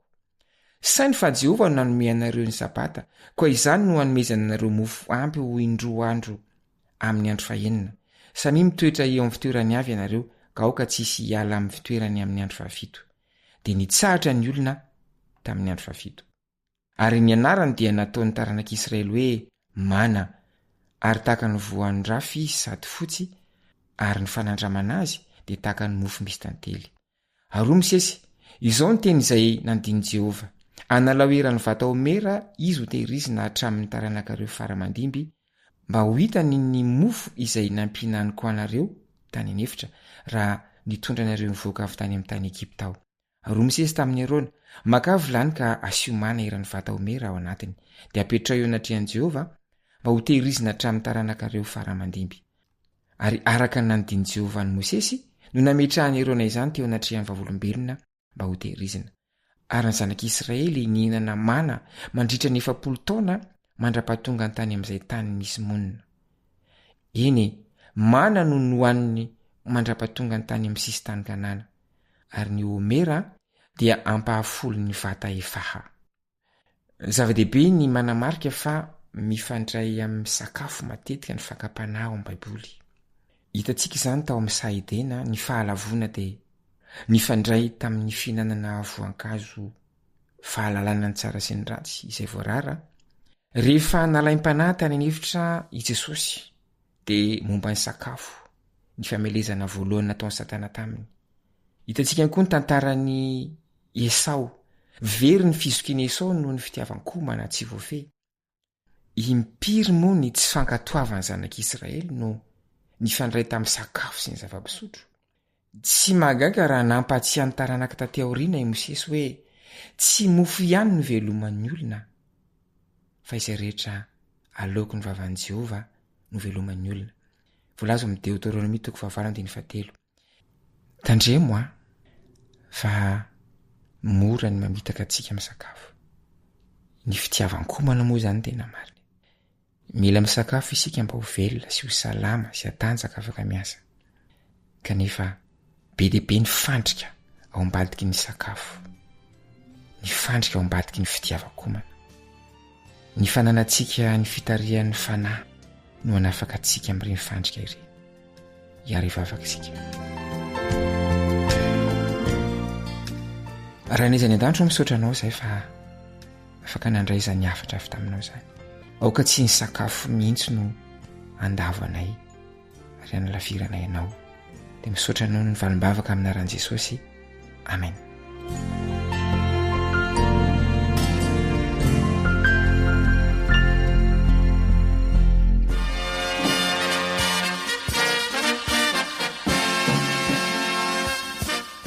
Sainy fa Jehova no nanome anareo ny sabata, koa izany no hanomezana anareo mofo ampy ho indroa andro amin'ny andro fahaenina. Samy mitoetra eo amin'ny fitoerany avy ianareo ka aoka tsisy hiala amin'ny fitoerany amin'ny andro fahafito. Dia nitsahatra ny olona tamin'ny andro fahafito. Ary ny anarany dia nataon'ny taranak'Israely hoe mana, ary tahaka ny voan'ny rafy sady fotsy, ary ny fanandramana azy dia tahaka ny mofo misy tantely. Ary hoy Mosesy, izao ny teny izay nandiny Jehova, analaoeran'ny vata Homera izy ho tehirizina hatramin'ny taranakareo faramandimby mba ho hitany ny mofo izay nampinaniko anareo tany anefitra raha nitondra anareo nivoaka avy tany amin'ny tany Ekipta ao. Ary hoy Mosesy tamin'ny Arona, maka vilany ka asiomana eran'ny vata Homera ao anatiny dia apetrao eo anatrehan'i Jehova mba ho tehirizina hatramin'ny taranakareo faramandimby. Ary araka ny nandiny Jehova ny Mosesy no nametrahany Arona izany teo anatrehan'ny vavolombelona mba ho tehirizina. Ary ny zanak'Israely nihinana mana mandritra ny 70 taona mandra-pahatonga ny tany amin'izay tany misy monina. Eny, mana no nohaniny mandra-pahatonga ny tany amin'ny sisy tany Kanana. Ary ny Homera dia ampahafolo ny vata efaha. Zava-dehibe ny manamarika fa mifandray amin'ny sakafo matetika ny fakapanahy ao amin'ny Baiboly. Hitantsika izany tao amin'ny Saedena, ny fahalavona dia nifandray tamin'ny fihinanana voankazo fahalalana ny tsara sy ny ratsy izay voarara. Rehefa nalaim-panahy tany anefitra i Jesosy dia momba ny sakafo, ny famelezana voalohany nataon'ny Satana taminy. Hitantsika koa ny tantaran'ny Esau, very ny fizokian'i Esau noho ny fitiavan-komana tsy voafehy. Impiry moa ny tsy fankatoavany zanak'Israely no nifandray tamin'ny sakafo sy ny zava-pisotro. Tsy mahagaga raha nampatsiahy ny taranaka taty aoriana i Mosesy hoe tsy mofo ihany no veloman'ny olona, fa izay rehetra aleoko ny vavan'i Jehova no veloman'ny olona. Voalaza amin'ny Deutéronomie 4:7. Tandremo fa mora ny mamitaka antsika amin'ny sakafo. Ny fitiavan-komana moa izany tena marina. Mila misakafo isika mba ho velona sy ho salama sy hatanjaka afaka miasa. Kanefa be dia be ny fandrika ao ambadiky ny sakafo, ny fandrika ao ambadiky ny fitiavan-komana. Ny fananantsika ny fitarihan'ny fanahy no hanafaka antsika amin'ireny fandrika ireny. Hiara hivavaka isika. Raha nezany an-danitro misaotra anao izay fa afaka nandray izany hafatra avy taminao izany. Aoka tsy ny sakafo mihitsy no andavo anay ary analavirana ianao. Dia misaotra anao ny valim-bavaka amin'ny anaran'i Jesosy. Amen.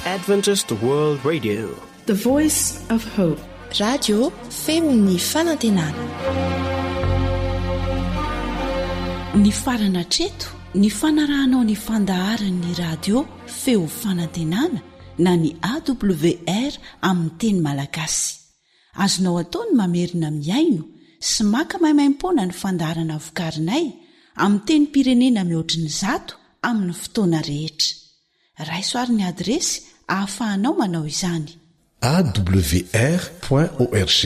Adventist World Radio, The Voice of Hope. Radio femon'ny fanantenana. Ny farana treto ny fanarahanao ny fandaharan'ny radio feo fanantenana na ny awr amin'ny teny malagasy. Azonao ataony mamerina miaino sy maka maimaimpona ny fandaharana vokarinay amin'ny teny pirenena mihoatriny 100 amin'ny fotoana rehetra. Raisoaryn'ny adresy ahafahanao manao izany. awr.org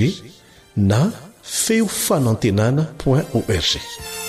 na feo fanantenana.org.